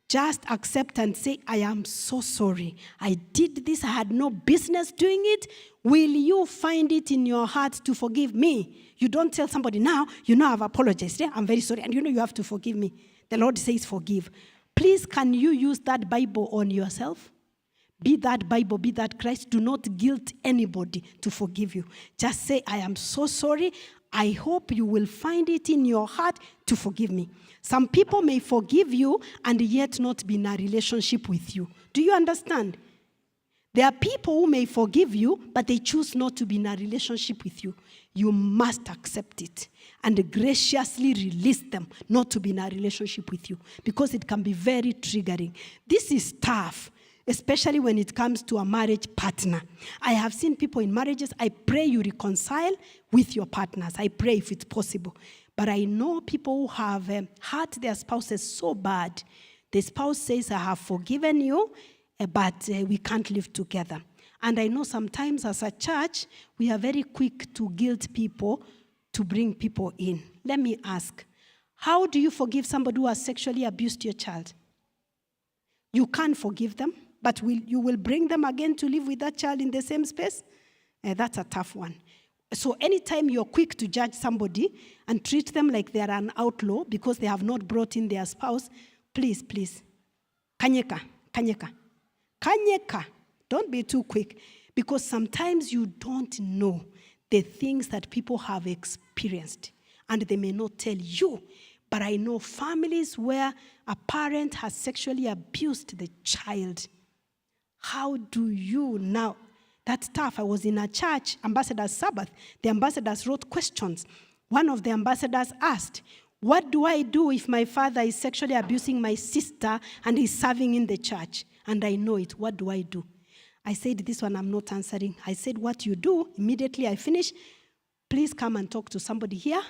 [SPEAKER 1] Just accept and say, I am so sorry. I did this. I had no business doing it. Will you find it in your heart to forgive me? You don't tell somebody, now, I've apologized. Yeah, I'm very sorry. And you have to forgive me. The Lord says forgive. Please, can you use that Bible on yourself? Be that Bible, be that Christ. Do not guilt anybody to forgive you. Just say, I am so sorry. I hope you will find it in your heart to forgive me. Some people may forgive you and yet not be in a relationship with you. Do you understand? There are people who may forgive you, but they choose not to be in a relationship with you. You must accept it and graciously release them not to be in a relationship with you, because it can be very triggering. This is tough, especially when it comes to a marriage partner. I have seen people in marriages, I pray you reconcile with your partners. I pray if it's possible. But I know people who have hurt their spouses so bad. The spouse says, I have forgiven you, but we can't live together. And I know sometimes as a church, we are very quick to guilt people to bring people in. Let me ask, how do you forgive somebody who has sexually abused your child? You can't forgive them, but you will bring them again to live with that child in the same space? That's a tough one. So anytime you're quick to judge somebody and treat them like they're an outlaw because they have not brought in their spouse, please, kanyeka. Don't be too quick, because sometimes you don't know the things that people have experienced and they may not tell you. But I know families where a parent has sexually abused the child. How do you now? That's tough. I was in a church, Ambassador's Sabbath. The ambassadors wrote questions. One of the ambassadors asked, what do I do if my father is sexually abusing my sister and he's serving in the church? And I know it. What do I do? I said, this one I'm not answering. I said, what you do, immediately I finish, please come and talk to somebody here.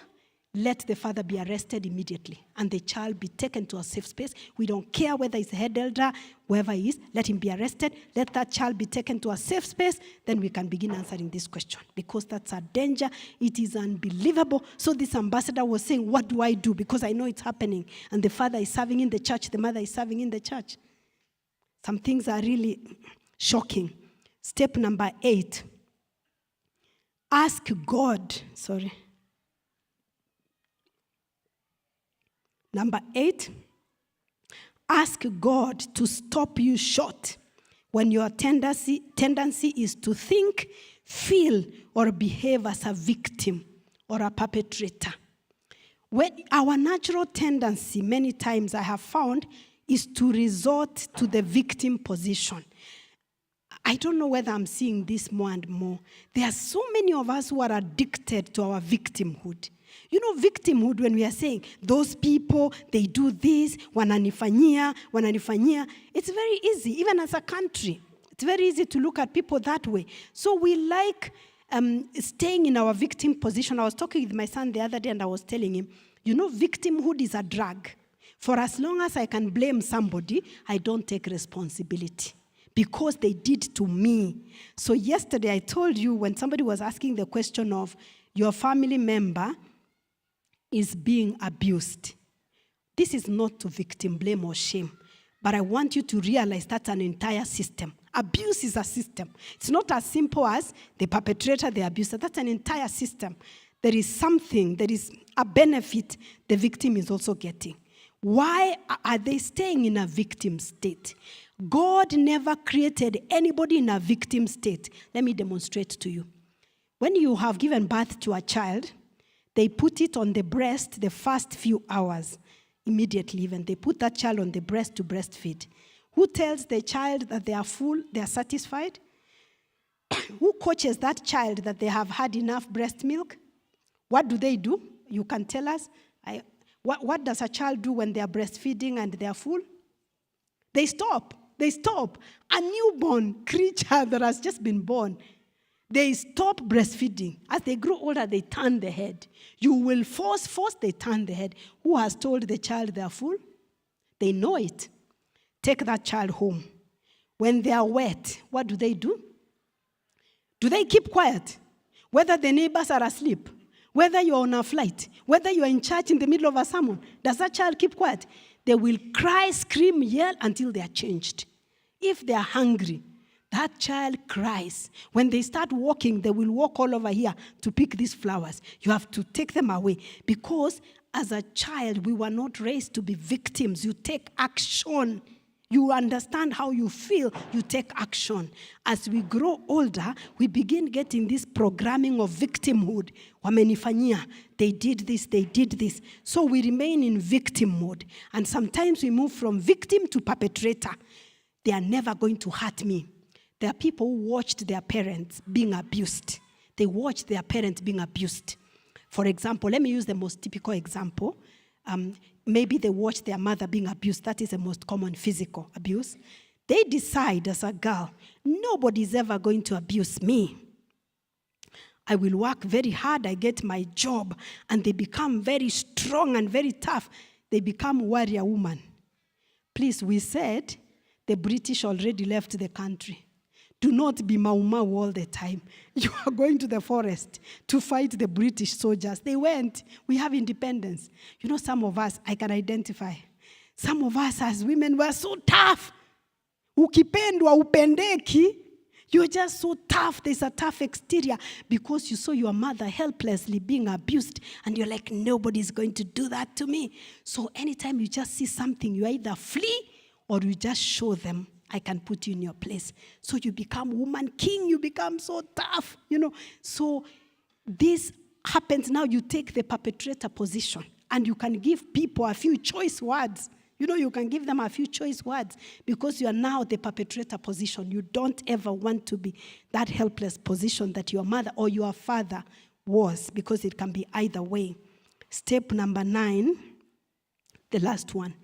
[SPEAKER 1] let the father be arrested immediately and the child be taken to a safe space. We don't care whether it's a head elder, whoever he is, let him be arrested. Let that child be taken to a safe space. Then we can begin answering this question, because that's a danger. It is unbelievable. So this ambassador was saying, what do I do? Because I know it's happening. And the father is serving in the church. The mother is serving in the church. Some things are really shocking. Step number 8. Ask God. Number 8, ask God to stop you short when your tendency is to think, feel, or behave as a victim or a perpetrator. When our natural tendency, many times I have found, is to resort to the victim position. I don't know whether I'm seeing this more and more. There are so many of us who are addicted to our victimhood. You know, victimhood, when we are saying, those people, they do this, wananifanyia. It's very easy, even as a country. It's very easy to look at people that way. So we like staying in our victim position. I was talking with my son the other day and I was telling him, you know, victimhood is a drug. For as long as I can blame somebody, I don't take responsibility, because they did to me. So yesterday I told you, when somebody was asking the question of your family member is being abused, this is not to victim blame or shame, but I want you to realize that's an entire system. Abuse is a system. It's not as simple as the perpetrator, the abuser. That's an entire system. There is something, there is a benefit the victim is also getting. Why are they staying in a victim state? God never created anybody in a victim state. Let me demonstrate to you. When you have given birth to a child, they put it on the breast the first few hours, immediately even. They put that child on the breast to breastfeed. Who tells the child that they are full, they are satisfied? Who coaches that child that they have had enough breast milk? What do? You can tell us. What does a child do when they are breastfeeding and they are full? They stop. A newborn creature that has just been born, they stop breastfeeding. As they grow older, they turn the head. You will force, they turn the head. Who has told the child they are full? They know it. Take that child home. When they are wet, what do? Do they keep quiet? Whether the neighbors are asleep, whether you're on a flight, whether you're in church in the middle of a sermon, does that child keep quiet? They will cry, scream, yell until they are changed. If they are hungry, that child cries. When they start walking, they will walk all over here to pick these flowers. You have to take them away, because as a child, we were not raised to be victims. You take action. You understand how you feel, you take action. As we grow older, we begin getting this programming of victimhood. Wamenifanyia, they did this. So we remain in victim mode. And sometimes we move from victim to perpetrator. They are never going to hurt me. There are people who watched their parents being abused. They watched their parents being abused. For example, let me use the most typical example. Maybe they watch their mother being abused. That is the most common physical abuse. They decide as a girl, nobody's ever going to abuse me. I will work very hard, I get my job, and they become very strong and very tough. They become warrior woman. Please, we said the British already left the country. Do not be mau all the time. You are going to the forest to fight the British soldiers. They went. We have independence. You know, some of us, I can identify. Some of us as women were so tough. Ukipendwa upendeki. You're just so tough. There's a tough exterior because you saw your mother helplessly being abused and you're like, nobody's going to do that to me. So anytime you just see something, you either flee or you just show them, I can put you in your place. So you become woman king. You become so tough, you know. So this happens now. You take the perpetrator position and you can give people a few choice words. You know, you can give them a few choice words because you are now the perpetrator position. You don't ever want to be that helpless position that your mother or your father was, because it can be either way. Step number 9, the last one.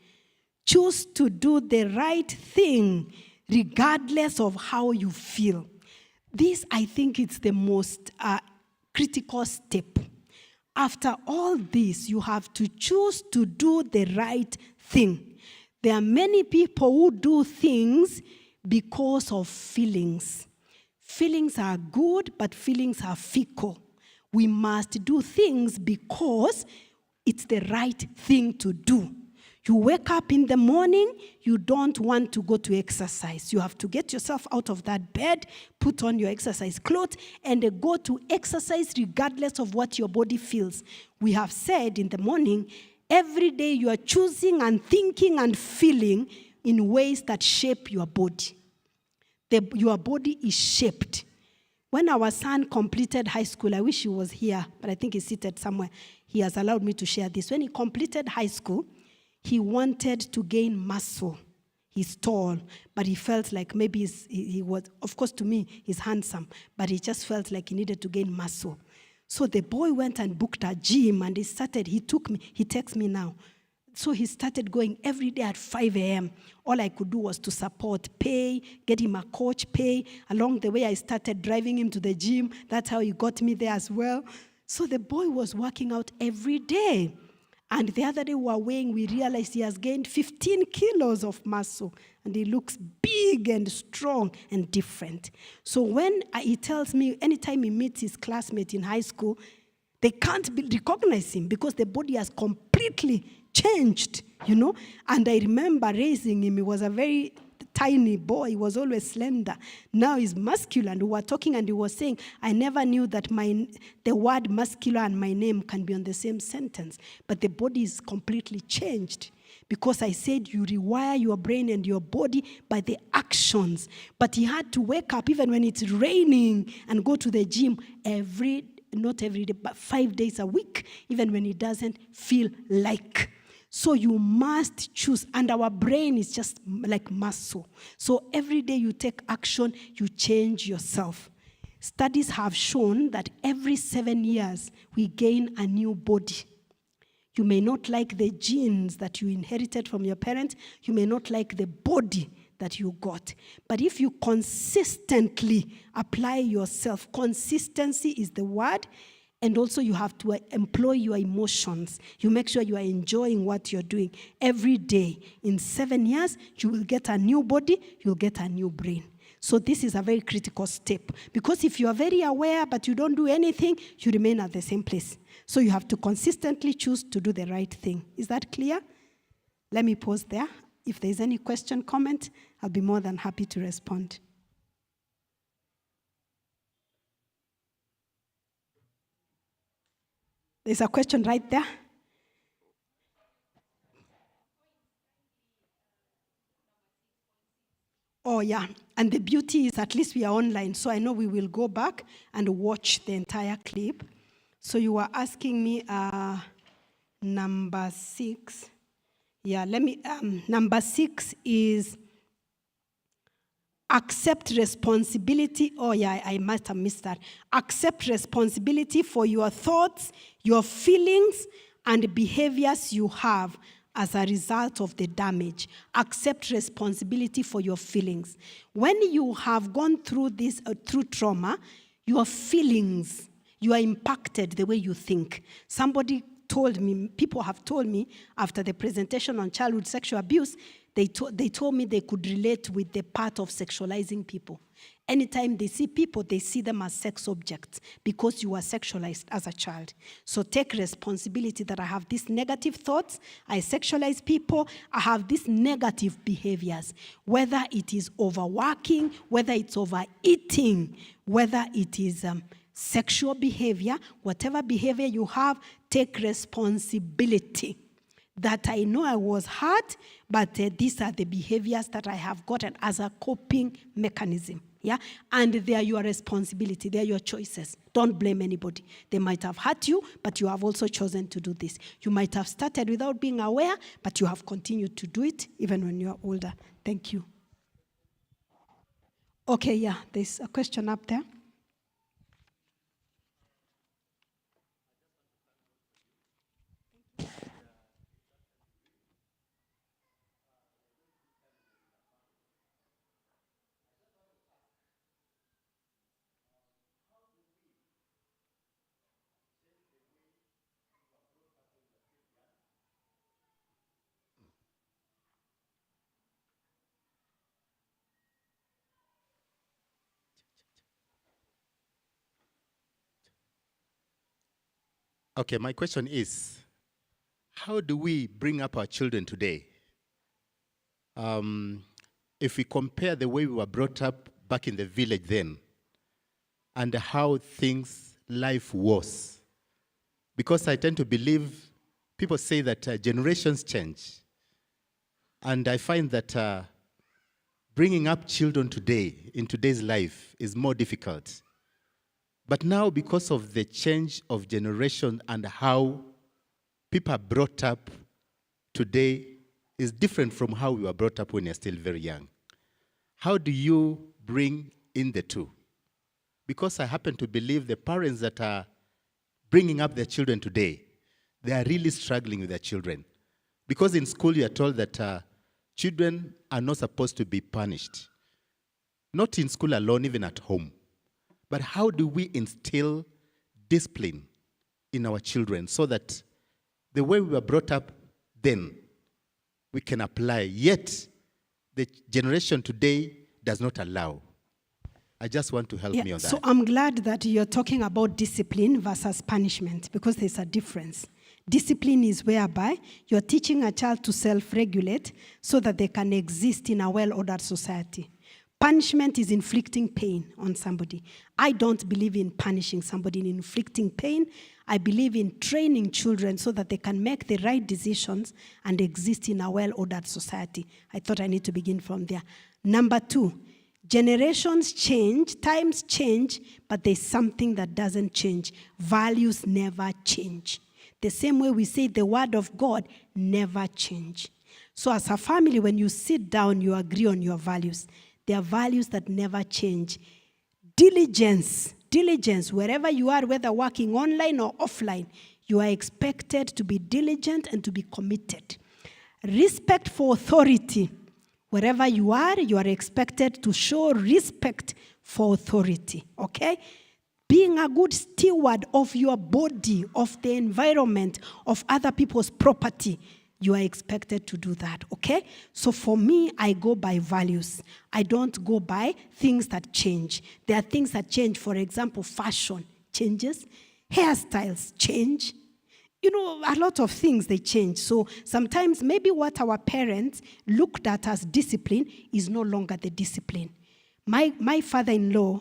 [SPEAKER 1] Choose to do the right thing regardless of how you feel. This, I think, it's the most critical step. after all this, you have to choose to do the right thing. There are many people who do things because of feelings. Feelings are good, but feelings are fickle. We must do things because it's the right thing to do. You wake up in the morning, you don't want to go to exercise. You have to get yourself out of that bed, put on your exercise clothes, and go to exercise regardless of what your body feels. We have said in the morning, every day you are choosing and thinking and feeling in ways that shape your body. Your body is shaped. When our son completed high school, I wish he was here, but I think he's seated somewhere. He has allowed me to share this. When he completed high school, he wanted to gain muscle. He's tall, but he felt like maybe he was, of course to me, he's handsome, but he just felt like he needed to gain muscle. So the boy went and booked a gym, and he texts me now. So he started going every day at 5 a.m. All I could do was to support, pay, get him a coach, pay. Along the way, I started driving him to the gym. That's how he got me there as well. So the boy was working out every day. And the other day we were weighing, we realized he has gained 15 kilos of muscle. And he looks big and strong and different. So when he tells me, anytime he meets his classmate in high school, they can't recognize him because the body has completely changed, And I remember raising him. He was a very tiny boy. He was always slender. Now he's muscular. And we were talking and he was saying, I never knew that the word muscular and my name can be on the same sentence. But the body is completely changed. Because I said you rewire your brain and your body by the actions. But he had to wake up even when it's raining and go to the gym not every day, but 5 days a week, even when he doesn't feel like. So you must choose, and our brain is just like muscle. So every day you take action, you change yourself. Studies have shown that every 7 years, we gain a new body. You may not like the genes that you inherited from your parents. You may not like the body that you got. But if you consistently apply yourself, consistency is the word, and also you have to employ your emotions. You make sure you are enjoying what you're doing every day. In 7 years, you will get a new body, you'll get a new brain. So this is a very critical step. Because if you are very aware but you don't do anything, you remain at the same place. So you have to consistently choose to do the right thing. Is that clear? Let me pause there. If there's any question, comment, I'll be more than happy to respond. There's a question right there. Oh, yeah. And the beauty is at least we are online, so I know we will go back and watch the entire clip. So you were asking me number 6. Yeah, number 6 is accept responsibility. Oh, yeah, I must have missed that. Accept responsibility for your thoughts, your feelings, and behaviors you have as a result of the damage. Accept responsibility for your feelings. When you have gone through this, through trauma, your feelings, you are impacted the way you think. Somebody told me, people have told me after the presentation on childhood sexual abuse, they told me they could relate with the part of sexualizing people. Anytime they see people, they see them as sex objects because you were sexualized as a child. So take responsibility that I have these negative thoughts, I sexualize people, I have these negative behaviors, whether it is overworking, whether it's overeating, whether it is sexual behavior, whatever behavior you have, take responsibility. That I know I was hurt, but these are the behaviors that I have gotten as a coping mechanism. Yeah, and they are your responsibility. They are your choices. Don't blame anybody. They might have hurt you, but you have also chosen to do this. You might have started without being aware, but you have continued to do it even when you are older. Thank you. Okay, yeah, there's a question up there.
[SPEAKER 2] Okay, my question is, how do we bring up our children today? If we compare the way we were brought up back in the village then and how life was. Because I tend to believe, people say that generations change. And I find that bringing up children today, in today's life, is more difficult. But now, because of the change of generation and how people are brought up today is different from how we were brought up when you're still very young. How do you bring in the two? Because I happen to believe the parents that are bringing up their children today, they are really struggling with their children. Because in school you are told that children are not supposed to be punished. Not in school alone, even at home. But how do we instill discipline in our children so that the way we were brought up then, we can apply, yet the generation today does not allow? I just want to help me on that.
[SPEAKER 1] So I'm glad that you're talking about discipline versus punishment, because there's a difference. Discipline is whereby you're teaching a child to self-regulate so that they can exist in a well-ordered society. Punishment is inflicting pain on somebody. I don't believe in punishing somebody, in inflicting pain. I believe in training children so that they can make the right decisions and exist in a well-ordered society. I thought I need to begin from there. Number 2, generations change, times change, but there's something that doesn't change. Values never change. The same way we say the word of God never change. So as a family, when you sit down, you agree on your values. There are values that never change. Diligence, wherever you are, whether working online or offline, you are expected to be diligent and to be committed. Respect for authority. Wherever you are expected to show respect for authority, okay? Being a good steward of your body, of the environment, of other people's property, you are expected to do that, okay? So for me, I go by values. I don't go by things that change. There are things that change. For example, fashion changes. Hairstyles change. You know, a lot of things, they change. So sometimes maybe what our parents looked at as discipline is no longer the discipline. My father-in-law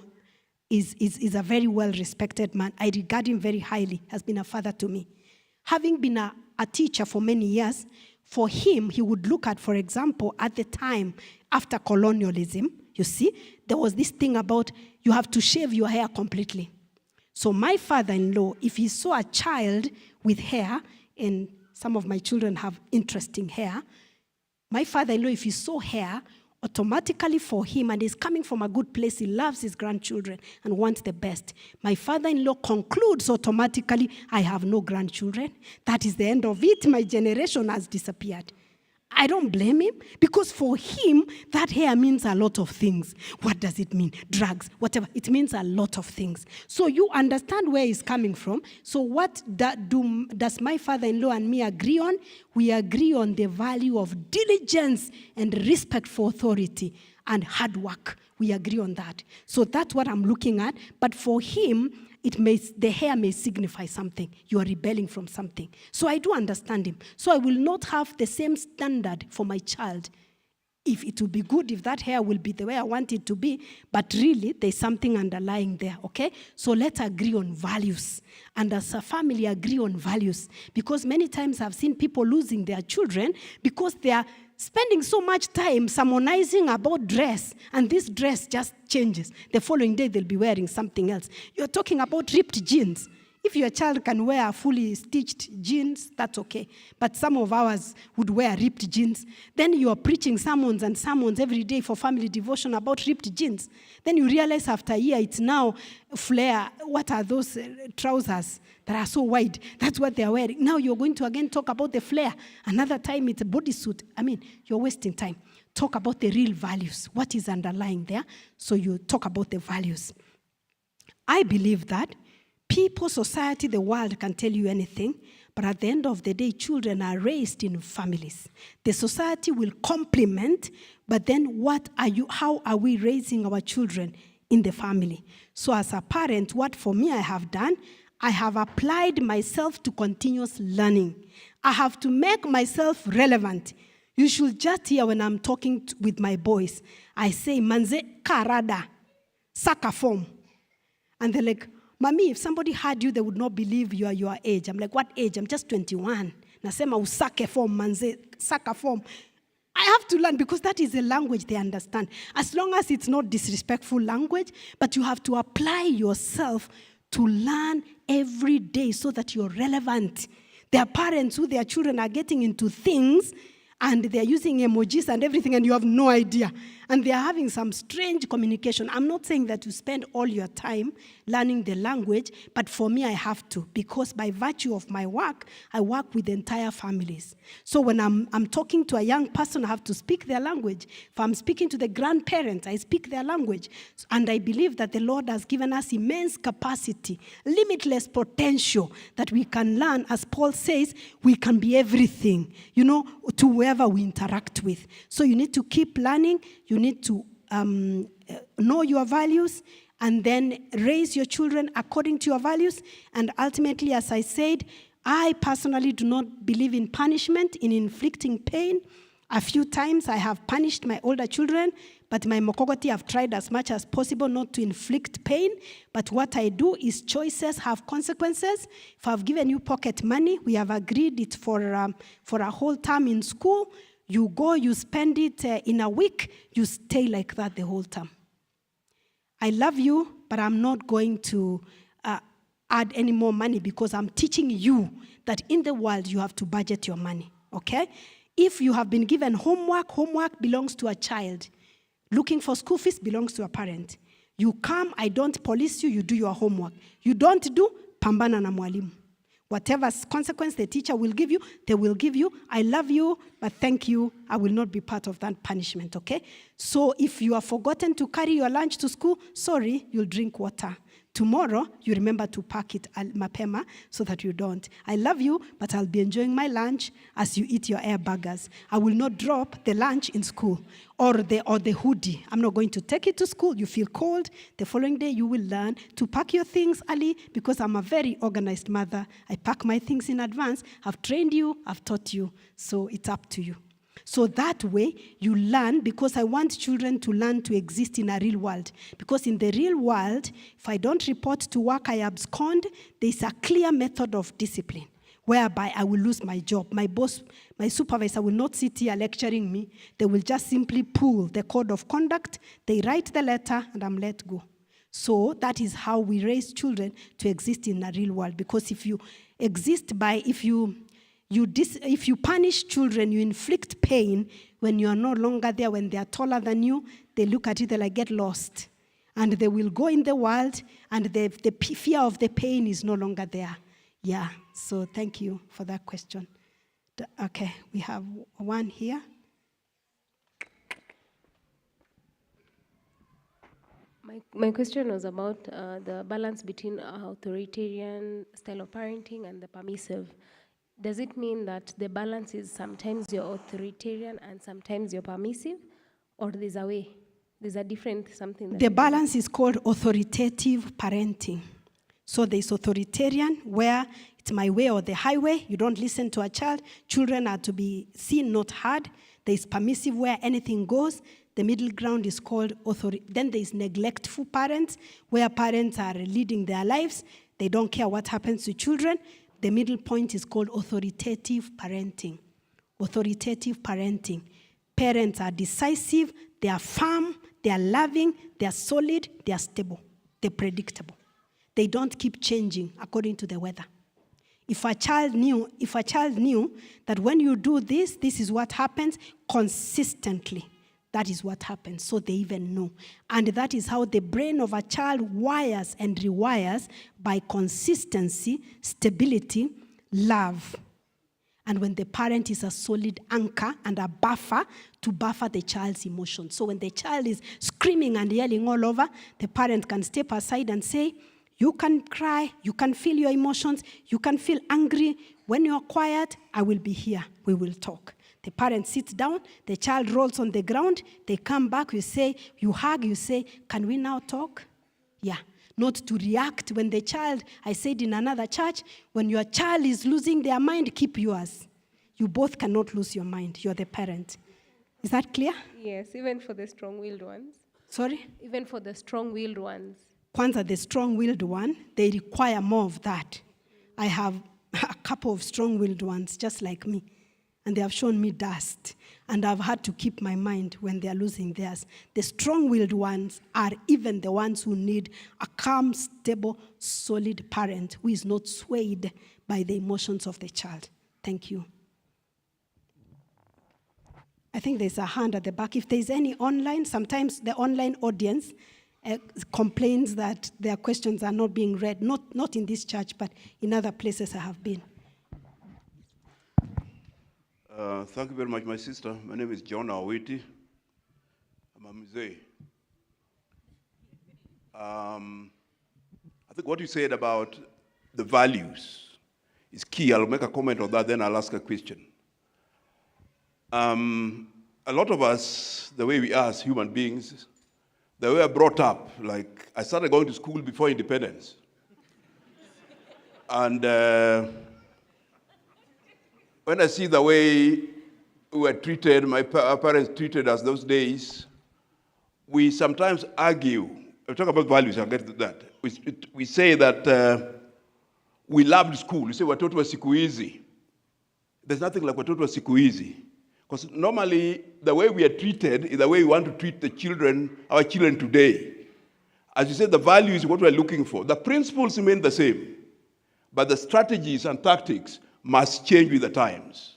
[SPEAKER 1] is a very well-respected man. I regard him very highly, has been a father to me. Having been a teacher for many years, for him, he would look at, for example, at the time after colonialism, you see, there was this thing about you have to shave your hair completely. So my father-in-law, if he saw a child with hair, and some of my children have interesting hair, my father-in-law, if he saw hair, automatically for him, and he's coming from a good place, he loves his grandchildren and wants the best. My father-in-law concludes automatically, I have no grandchildren. That is the end of it. My generation has disappeared. I don't blame him, because for him, that hair means a lot of things. What does it mean? Drugs, whatever. It means a lot of things. So you understand where he's coming from. So what does my father-in-law and me agree on? We agree on the value of diligence and respect for authority and hard work. We agree on that. So that's what I'm looking at. But for him, the hair may signify something. You are rebelling from something. So I do understand him. So I will not have the same standard for my child. If it will be good, if that hair will be the way I want it to be, but really there's something underlying there, okay? So let's agree on values. And as a family, agree on values. Because many times I've seen people losing their children because they are spending so much time sermonizing about dress, and this dress just changes. The following day, they'll be wearing something else. You're talking about ripped jeans. If your child can wear fully stitched jeans, that's okay. But some of ours would wear ripped jeans. Then you are preaching sermons and sermons every day for family devotion about ripped jeans. Then you realize after a year, it's now flare. What are those trousers that are so wide? That's what they are wearing. Now you're going to again talk about the flare. Another time it's a bodysuit. I mean, you're wasting time. Talk about the real values. What is underlying there? So you talk about the values. I believe that people, society, the world can tell you anything, but at the end of the day, children are raised in families. The society will complement, but then how are we raising our children in the family? So as a parent, what for me I have done, I have applied myself to continuous learning. I have to make myself relevant. You should just hear when I'm talking with my boys. I say, manze karada, saka form. And they're like, Mommy, if somebody heard you, they would not believe you are your age. I'm like, what age? I'm just 21. Nasema usake form, manze, saka form. I have to learn because that is a language they understand. As long as it's not disrespectful language, but you have to apply yourself to learn every day so that you're relevant. There are parents who their children are getting into things and they're using emojis and everything and you have no idea. And they're having some strange communication. I'm not saying that you spend all your time learning the language, but for me, I have to because by virtue of my work, I work with entire families. So when I'm talking to a young person, I have to speak their language. If I'm speaking to the grandparents, I speak their language. And I believe that the Lord has given us immense capacity, limitless potential that we can learn. As Paul says, we can be everything, to whoever we interact with. So you need to keep learning. You need to know your values and then raise your children according to your values. And ultimately, as I said, I personally do not believe in punishment, in inflicting pain. A few times I have punished my older children, but my mokogoti have tried as much as possible not to inflict pain. But what I do is choices have consequences. If I've given you pocket money, we have agreed it for a whole term in school. You go, you spend it in a week, you stay like that the whole term. I love you, but I'm not going to add any more money because I'm teaching you that in the world you have to budget your money, okay? If you have been given homework belongs to a child. Looking for school fees belongs to a parent. You come, I don't police you, you do your homework. You don't do, pambana na mwalimu. Whatever consequence the teacher will give you, they will give you. I love you, but thank you. I will not be part of that punishment, okay? So if you have forgotten to carry your lunch to school, sorry, you'll drink water. Tomorrow, you remember to pack it mapema so that you don't. I love you, but I'll be enjoying my lunch as you eat your air burgers. I will not drop the lunch in school or the hoodie. I'm not going to take it to school. You feel cold. The following day, you will learn to pack your things early because I'm a very organized mother. I pack my things in advance. I've trained you. I've taught you. So it's up to you. So that way, you learn, because I want children to learn to exist in a real world. Because in the real world, if I don't report to work, I abscond, there's a clear method of discipline, whereby I will lose my job. My boss, my supervisor will not sit here lecturing me. They will just simply pull the code of conduct, they write the letter, and I'm let go. So that is how we raise children to exist in a real world. Because if you exist by, if you punish children, you inflict pain when you are no longer there, when they are taller than you, they look at you, they like, get lost. And they will go in the world, and the fear of the pain is no longer there. Yeah, so thank you for that question. Okay, we have one here.
[SPEAKER 3] My question was about the balance between authoritarian style of parenting and the permissive. Does it mean that the balance is sometimes you're authoritarian and sometimes you're permissive? Or there's a way? There's a different something?
[SPEAKER 1] The balance is called authoritative parenting. So there's authoritarian, where it's my way or the highway. You don't listen to a child. Children are to be seen, not heard. There's permissive, where anything goes. The middle ground is called Then there's neglectful parents, where parents are leading their lives. They don't care what happens to children. The middle point is called authoritative parenting. Authoritative parenting. Parents are decisive, they are firm, they are loving, they are solid, they are stable, they're predictable. They don't keep changing according to the weather. If a child knew that when you do this, this is what happens consistently. That is what happens, so they even know. And that is how the brain of a child wires and rewires by consistency, stability, love. And when the parent is a solid anchor and a buffer to buffer the child's emotions. So when the child is screaming and yelling all over, the parent can step aside and say, you can cry, you can feel your emotions, you can feel angry. When you're quiet, I will be here, we will talk. The parent sits down, the child rolls on the ground, they come back, you hug, you say, can we now talk? Yeah. not to react when the child, I said in another church, when your child is losing their mind, keep yours. You both cannot lose your mind. You're the parent. Is that clear?
[SPEAKER 3] Yes, even for the strong-willed ones.
[SPEAKER 1] Sorry?
[SPEAKER 3] Even for the strong-willed ones.
[SPEAKER 1] Kwanzaa, the strong-willed one, they require more of that. I have a couple of strong-willed ones, just like me. And they have shown me dust. And I've had to keep my mind when they are losing theirs. The strong-willed ones are even the ones who need a calm, stable, solid parent who is not swayed by the emotions of the child. Thank you. I think there's a hand at the back. If there's any online, sometimes the online audience complains that their questions are not being read, not in this church, but in other places I have been.
[SPEAKER 4] Thank you very much, my sister. My name is John Awiti. I'm a Mzee. I think what you said about the values is key. I'll make a comment on that, then I'll ask a question. A lot of us, the way we are as human beings, the way we are brought up, like I started going to school before independence. And when I see the way we were treated, our parents treated us those days, we sometimes argue. I'll talk about values, I'll get to that. We say that we loved school. We say watoto wa siku hizi. There's nothing like watoto wa siku hizi. Because normally, the way we are treated is the way we want to treat the children, our children today. As you said, the value is what we're looking for. The principles remain the same, but the strategies and tactics must change with the times.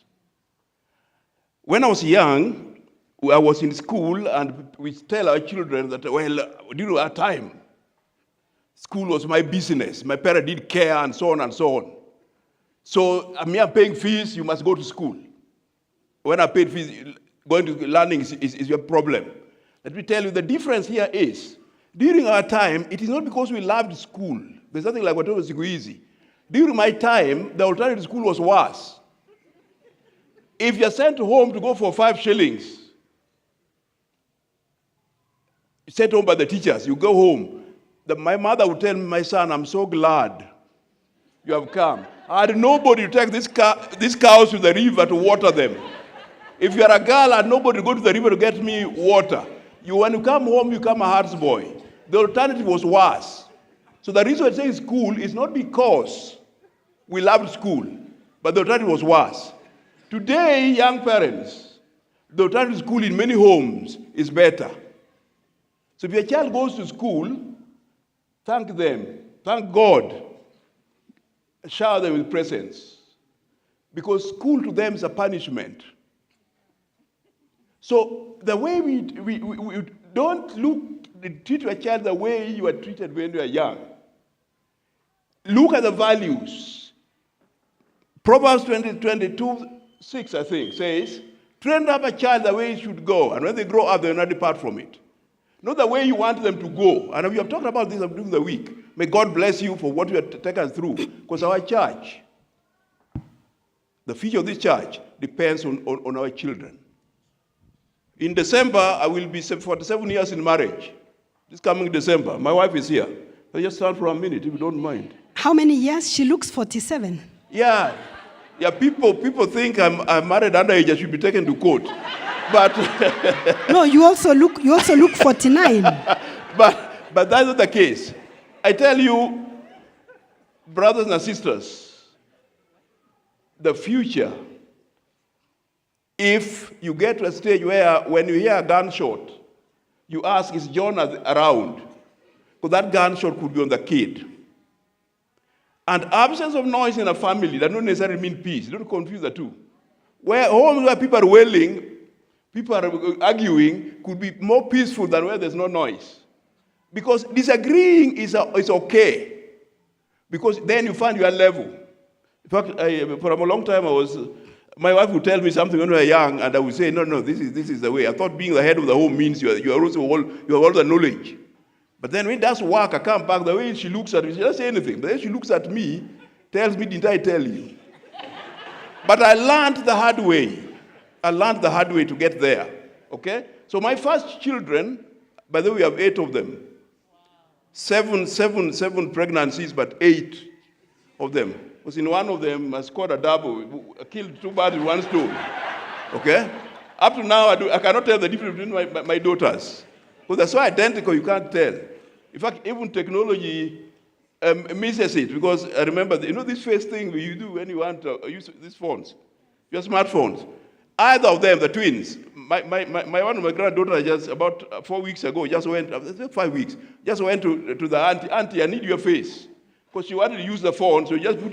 [SPEAKER 4] When I was young, I was in school, and we tell our children that, well, during our time, school was my business. My parents didn't care, and so on and so on. So, I'm paying fees, you must go to school. When I paid fees, going to learning is your problem. Let me tell you, the difference here is, during our time, it is not because we loved school. There's nothing like whatever was easy. During my time, the alternative school was worse. If you're sent home to go for 5 shillings, sent home by the teachers, you go home. My mother would tell me, my son, I'm so glad you have come. I had nobody to take these cows to the river to water them. If you're a girl, I had nobody to go to the river to get me water. When you come home, you come a house boy. The alternative was worse. So the reason I say school is not because we loved school, but the alternative was worse. Today, young parents, the alternative school in many homes is better. So if your child goes to school, thank them, thank God, shower them with presents. Because school to them is a punishment. So the way we don't treat your child the way you are treated when you are young. Look at the values. Proverbs 22:6, I think, says, train up a child the way he should go, and when they grow up, they will not depart from it. Not the way you want them to go. And we have talked about this during the week. May God bless you for what you have taken us through. Because our church, the future of this church, depends on our children. In December, I will be 47 years in marriage. This coming December. My wife is here. So just stand for a minute, if you don't mind.
[SPEAKER 1] How many years? She looks 47.
[SPEAKER 4] Yeah. People think I'm married underage. I should be taken to court. But
[SPEAKER 1] no, you also look 49.
[SPEAKER 4] But that's not the case. I tell you, brothers and sisters, the future, if you get to a stage where when you hear a gunshot, you ask, is John around? Because that gunshot could be on the kid. And absence of noise in a family does not necessarily mean peace. Don't confuse the two. Where homes where people are wailing, people are arguing, could be more peaceful than where there's no noise. Because disagreeing is okay. Because then you find your level. In fact, for a long time, my wife would tell me something when we were young, and I would say, no, this is the way. I thought being the head of the home means you have all the knowledge. But then when it does work, I come back, the way she looks at me, she doesn't say anything. But then she looks at me, tells me, didn't I tell you? But I learned the hard way. I learned the hard way to get there. Okay? So my first children, by the way, we have 8 of them. seven pregnancies, but 8 of them. Because in one of them, I scored a double, I killed 2 birds with 1 stone. Okay? Up to now, I cannot tell the difference between my daughters. Because they're so identical, you can't tell. In fact, even technology misses it. Because I remember, this face thing you do when you want to use these phones, your smartphones. Either of them, the twins, one of my granddaughters just about 4 weeks ago, just went, 5 weeks, just went to the auntie, I need your face. Because she wanted to use the phone, so just put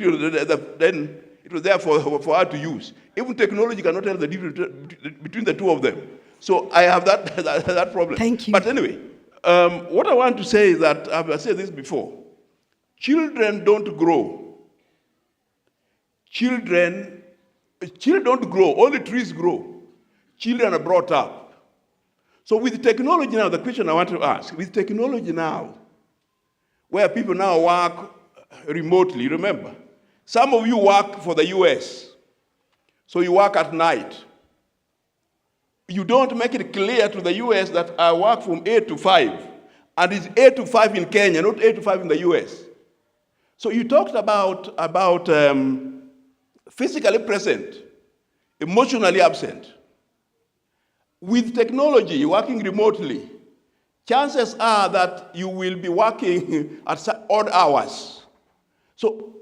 [SPEAKER 4] then it was there for her to use. Even technology cannot tell the difference between the two of them. So I have that problem.
[SPEAKER 1] Thank you.
[SPEAKER 4] But anyway, what I want to say is that, I've said this before, children don't grow. Children don't grow, only trees grow. Children are brought up. So with technology now, the question I want to ask, with technology now, where people now work remotely, remember, some of you work for the US, so you work at night. You don't make it clear to the US that I work from 8 to 5, and it's 8 to 5 in Kenya, not 8 to 5 in the US. So you talked about physically present, emotionally absent. With technology, working remotely, chances are that you will be working at odd hours. So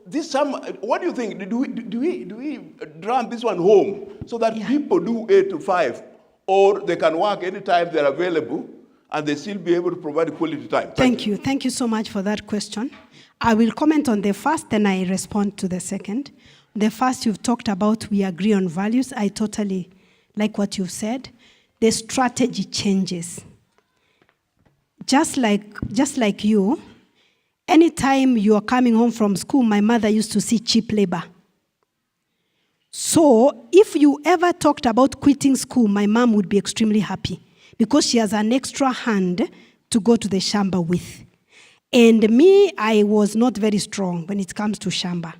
[SPEAKER 4] what do you think? Do we drum this one home so that people do 8 to 5, or they can work anytime they're available and they still be able to provide quality time?
[SPEAKER 1] Thank you. Thank you so much for that question. I will comment on the first, then I respond to the second. The first, you've talked about we agree on values. I totally like what you've said. The strategy changes. Just like you, anytime you are coming home from school, my mother used to see cheap labor. So if you ever talked about quitting school, my mom would be extremely happy because she has an extra hand to go to the shamba with. And me, I was not very strong when it comes to shamba.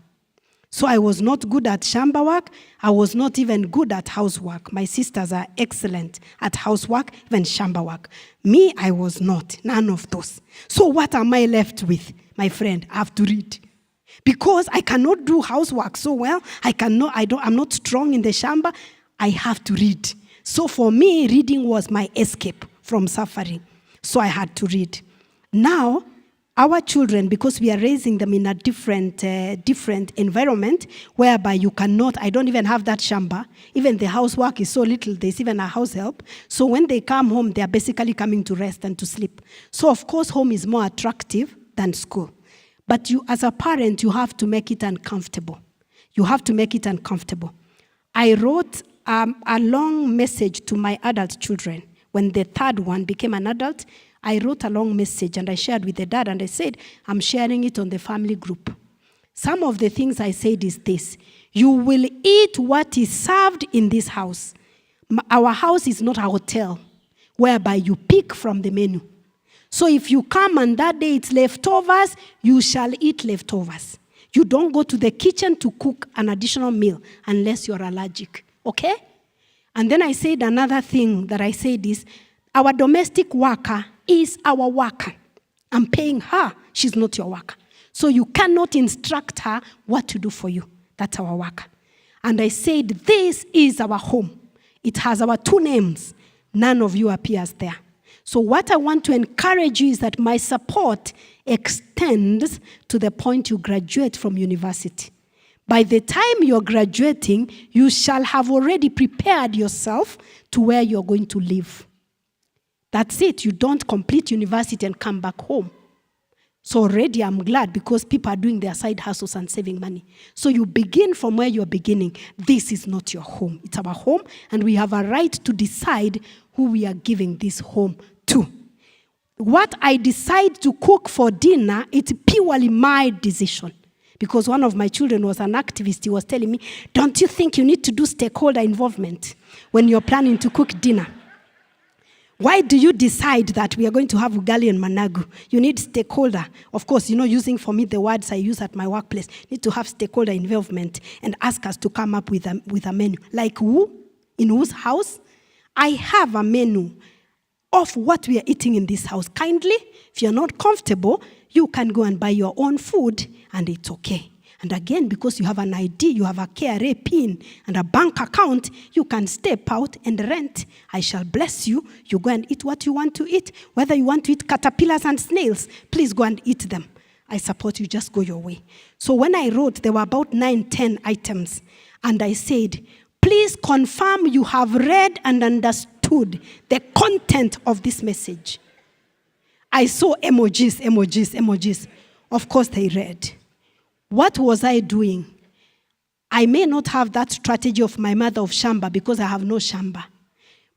[SPEAKER 1] So I was not good at shamba work. I was not even good at housework. My sisters are excellent at housework, even shamba work. Me, I was not, none of those. So what am I left with, my friend? I have to read. Because I cannot do housework so well, I'm not strong in the shamba, I have to read. So for me, reading was my escape from suffering. So I had to read. Now, our children, because we are raising them in a different environment, whereby you cannot, I don't even have that shamba. Even the housework is so little, there's even a house help. So when they come home, they are basically coming to rest and to sleep. So of course, home is more attractive than school. But you, as a parent, you have to make it uncomfortable. You have to make it uncomfortable. I wrote a long message to my adult children. When the third one became an adult, I wrote a long message and I shared with the dad and I said, I'm sharing it on the family group. Some of the things I said is this: you will eat what is served in this house. Our house is not a hotel whereby you pick from the menu. So if you come and that day it's leftovers, you shall eat leftovers. You don't go to the kitchen to cook an additional meal unless you're allergic, okay? And then I said another thing that I said is, our domestic worker is our worker. I'm paying her. She's not your worker. So you cannot instruct her what to do for you. That's our worker. And I said, this is our home. It has our 2 names. None of you appears there. So what I want to encourage you is that my support extends to the point you graduate from university. By the time you're graduating, you shall have already prepared yourself to where you're going to live. That's it. You don't complete university and come back home. So already I'm glad because people are doing their side hustles and saving money. So you begin from where you're beginning. This is not your home. It's our home, and we have a right to decide who we are giving this home to. What I decide to cook for dinner, it's purely my decision. Because one of my children was an activist. He was telling me, don't you think you need to do stakeholder involvement when you're planning to cook dinner? Why do you decide that we are going to have ugali and managu? You need stakeholder. Of course, using for me the words I use at my workplace, need to have stakeholder involvement and ask us to come up with a menu. Like who? In whose house? I have a menu. of what we are eating in this house. Kindly, if you're not comfortable, you can go and buy your own food, and it's okay. And again, because you have an ID, you have a KRA PIN and a bank account, you can step out and rent. I shall bless you. You go and eat what you want to eat. Whether you want to eat caterpillars and snails, please go and eat them. I support you, just go your way. So when I wrote, there were about 9-10 items. And I said, please confirm you have read and understood the content of this message. I saw emojis. Of course they read. What was I doing? I may not have that strategy of my mother of Shamba because I have no Shamba.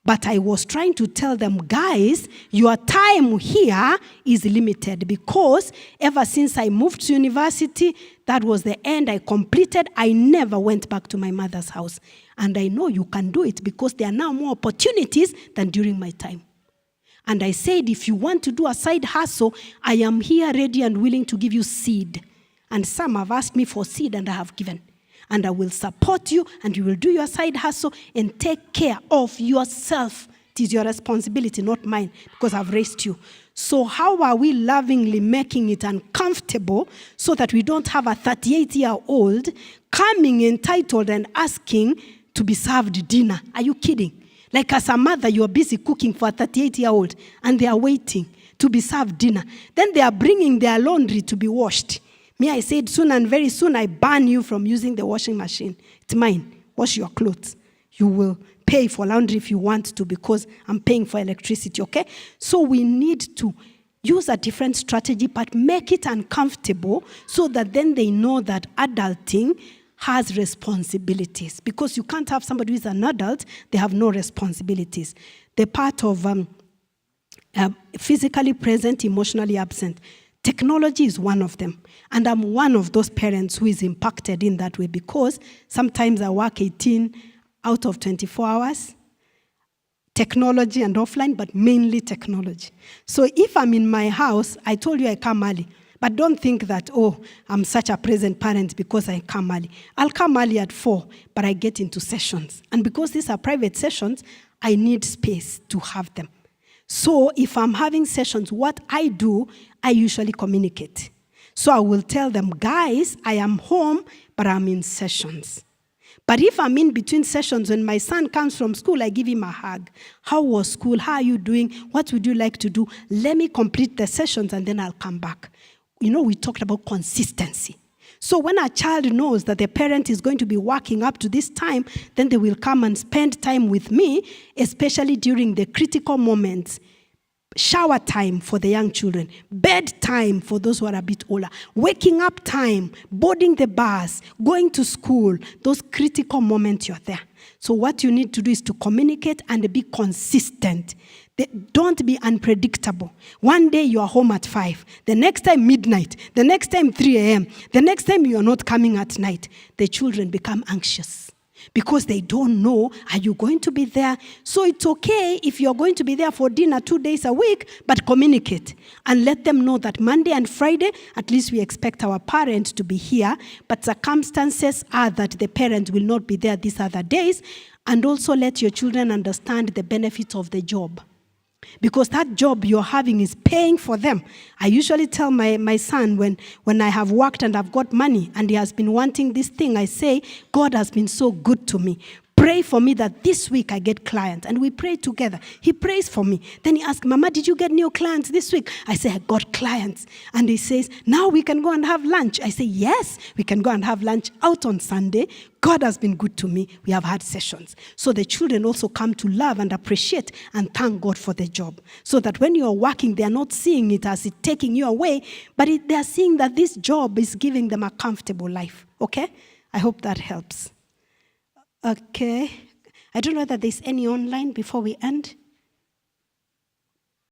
[SPEAKER 1] But I was trying to tell them, guys, your time here is limited because ever since I moved to university, that was the end. I completed. I never went back to my mother's house. And I know you can do it because there are now more opportunities than during my time. And I said, if you want to do a side hustle, I am here ready and willing to give you seed. And some have asked me for seed and I have given. And I will support you and you will do your side hustle and take care of yourself. It is your responsibility, not mine, because I've raised you. So how are we lovingly making it uncomfortable so that we don't have a 38-year-old coming entitled and asking to be served dinner? Are you kidding? Like as a mother, you are busy cooking for a 38-year-old and they are waiting to be served dinner. Then they are bringing their laundry to be washed. Me, I said, soon and very soon, I ban you from using the washing machine. It's mine. Wash your clothes. You will pay for laundry if you want to because I'm paying for electricity, okay? So we need to use a different strategy, but make it uncomfortable so that then they know that adulting has responsibilities. Because you can't have somebody who is an adult, they have no responsibilities. The part of physically present, emotionally absent. Technology is one of them. And I'm one of those parents who is impacted in that way because sometimes I work 18 out of 24 hours. Technology and offline, but mainly technology. So if I'm in my house, I told you I come early. But don't think that, oh, I'm such a present parent because I come early. I'll come early at 4, but I get into sessions. And because these are private sessions, I need space to have them. So if I'm having sessions, what I do, I usually communicate. So I will tell them, guys, I am home, but I'm in sessions. But if I'm in between sessions, when my son comes from school, I give him a hug. How was school? How are you doing? What would you like to do? Let me complete the sessions, and then I'll come back. You know, we talked about consistency. So when a child knows that the parent is going to be working up to this time, then they will come and spend time with me, especially during the critical moments. Shower time for the young children, bedtime for those who are a bit older, waking up time, boarding the bus, going to school, those critical moments you're there. So what you need to do is to communicate and be consistent. Don't be unpredictable. One day you are home at 5, the next time midnight, the next time 3 a.m., the next time you are not coming at night. The children become anxious because they don't know, are you going to be there? So it's okay if you're going to be there for dinner 2 days a week, but communicate and let them know that Monday and Friday, at least we expect our parent to be here, but circumstances are that the parent will not be there these other days, and also let your children understand the benefits of the job. Because that job you're having is paying for them. I usually tell my son when I have worked and I've got money and he has been wanting this thing, I say, God has been so good to me. Pray for me that this week I get clients. And we pray together. He prays for me. Then he asks, Mama, did you get new clients this week? I say, I got clients. And he says, now we can go and have lunch. I say, yes, we can go and have lunch out on Sunday. God has been good to me. We have had sessions. So the children also come to love and appreciate and thank God for the job. So that when you're working, they're not seeing it as it taking you away, but they're seeing that this job is giving them a comfortable life. Okay? I hope that helps. Okay. I don't know whether there's any online before we end.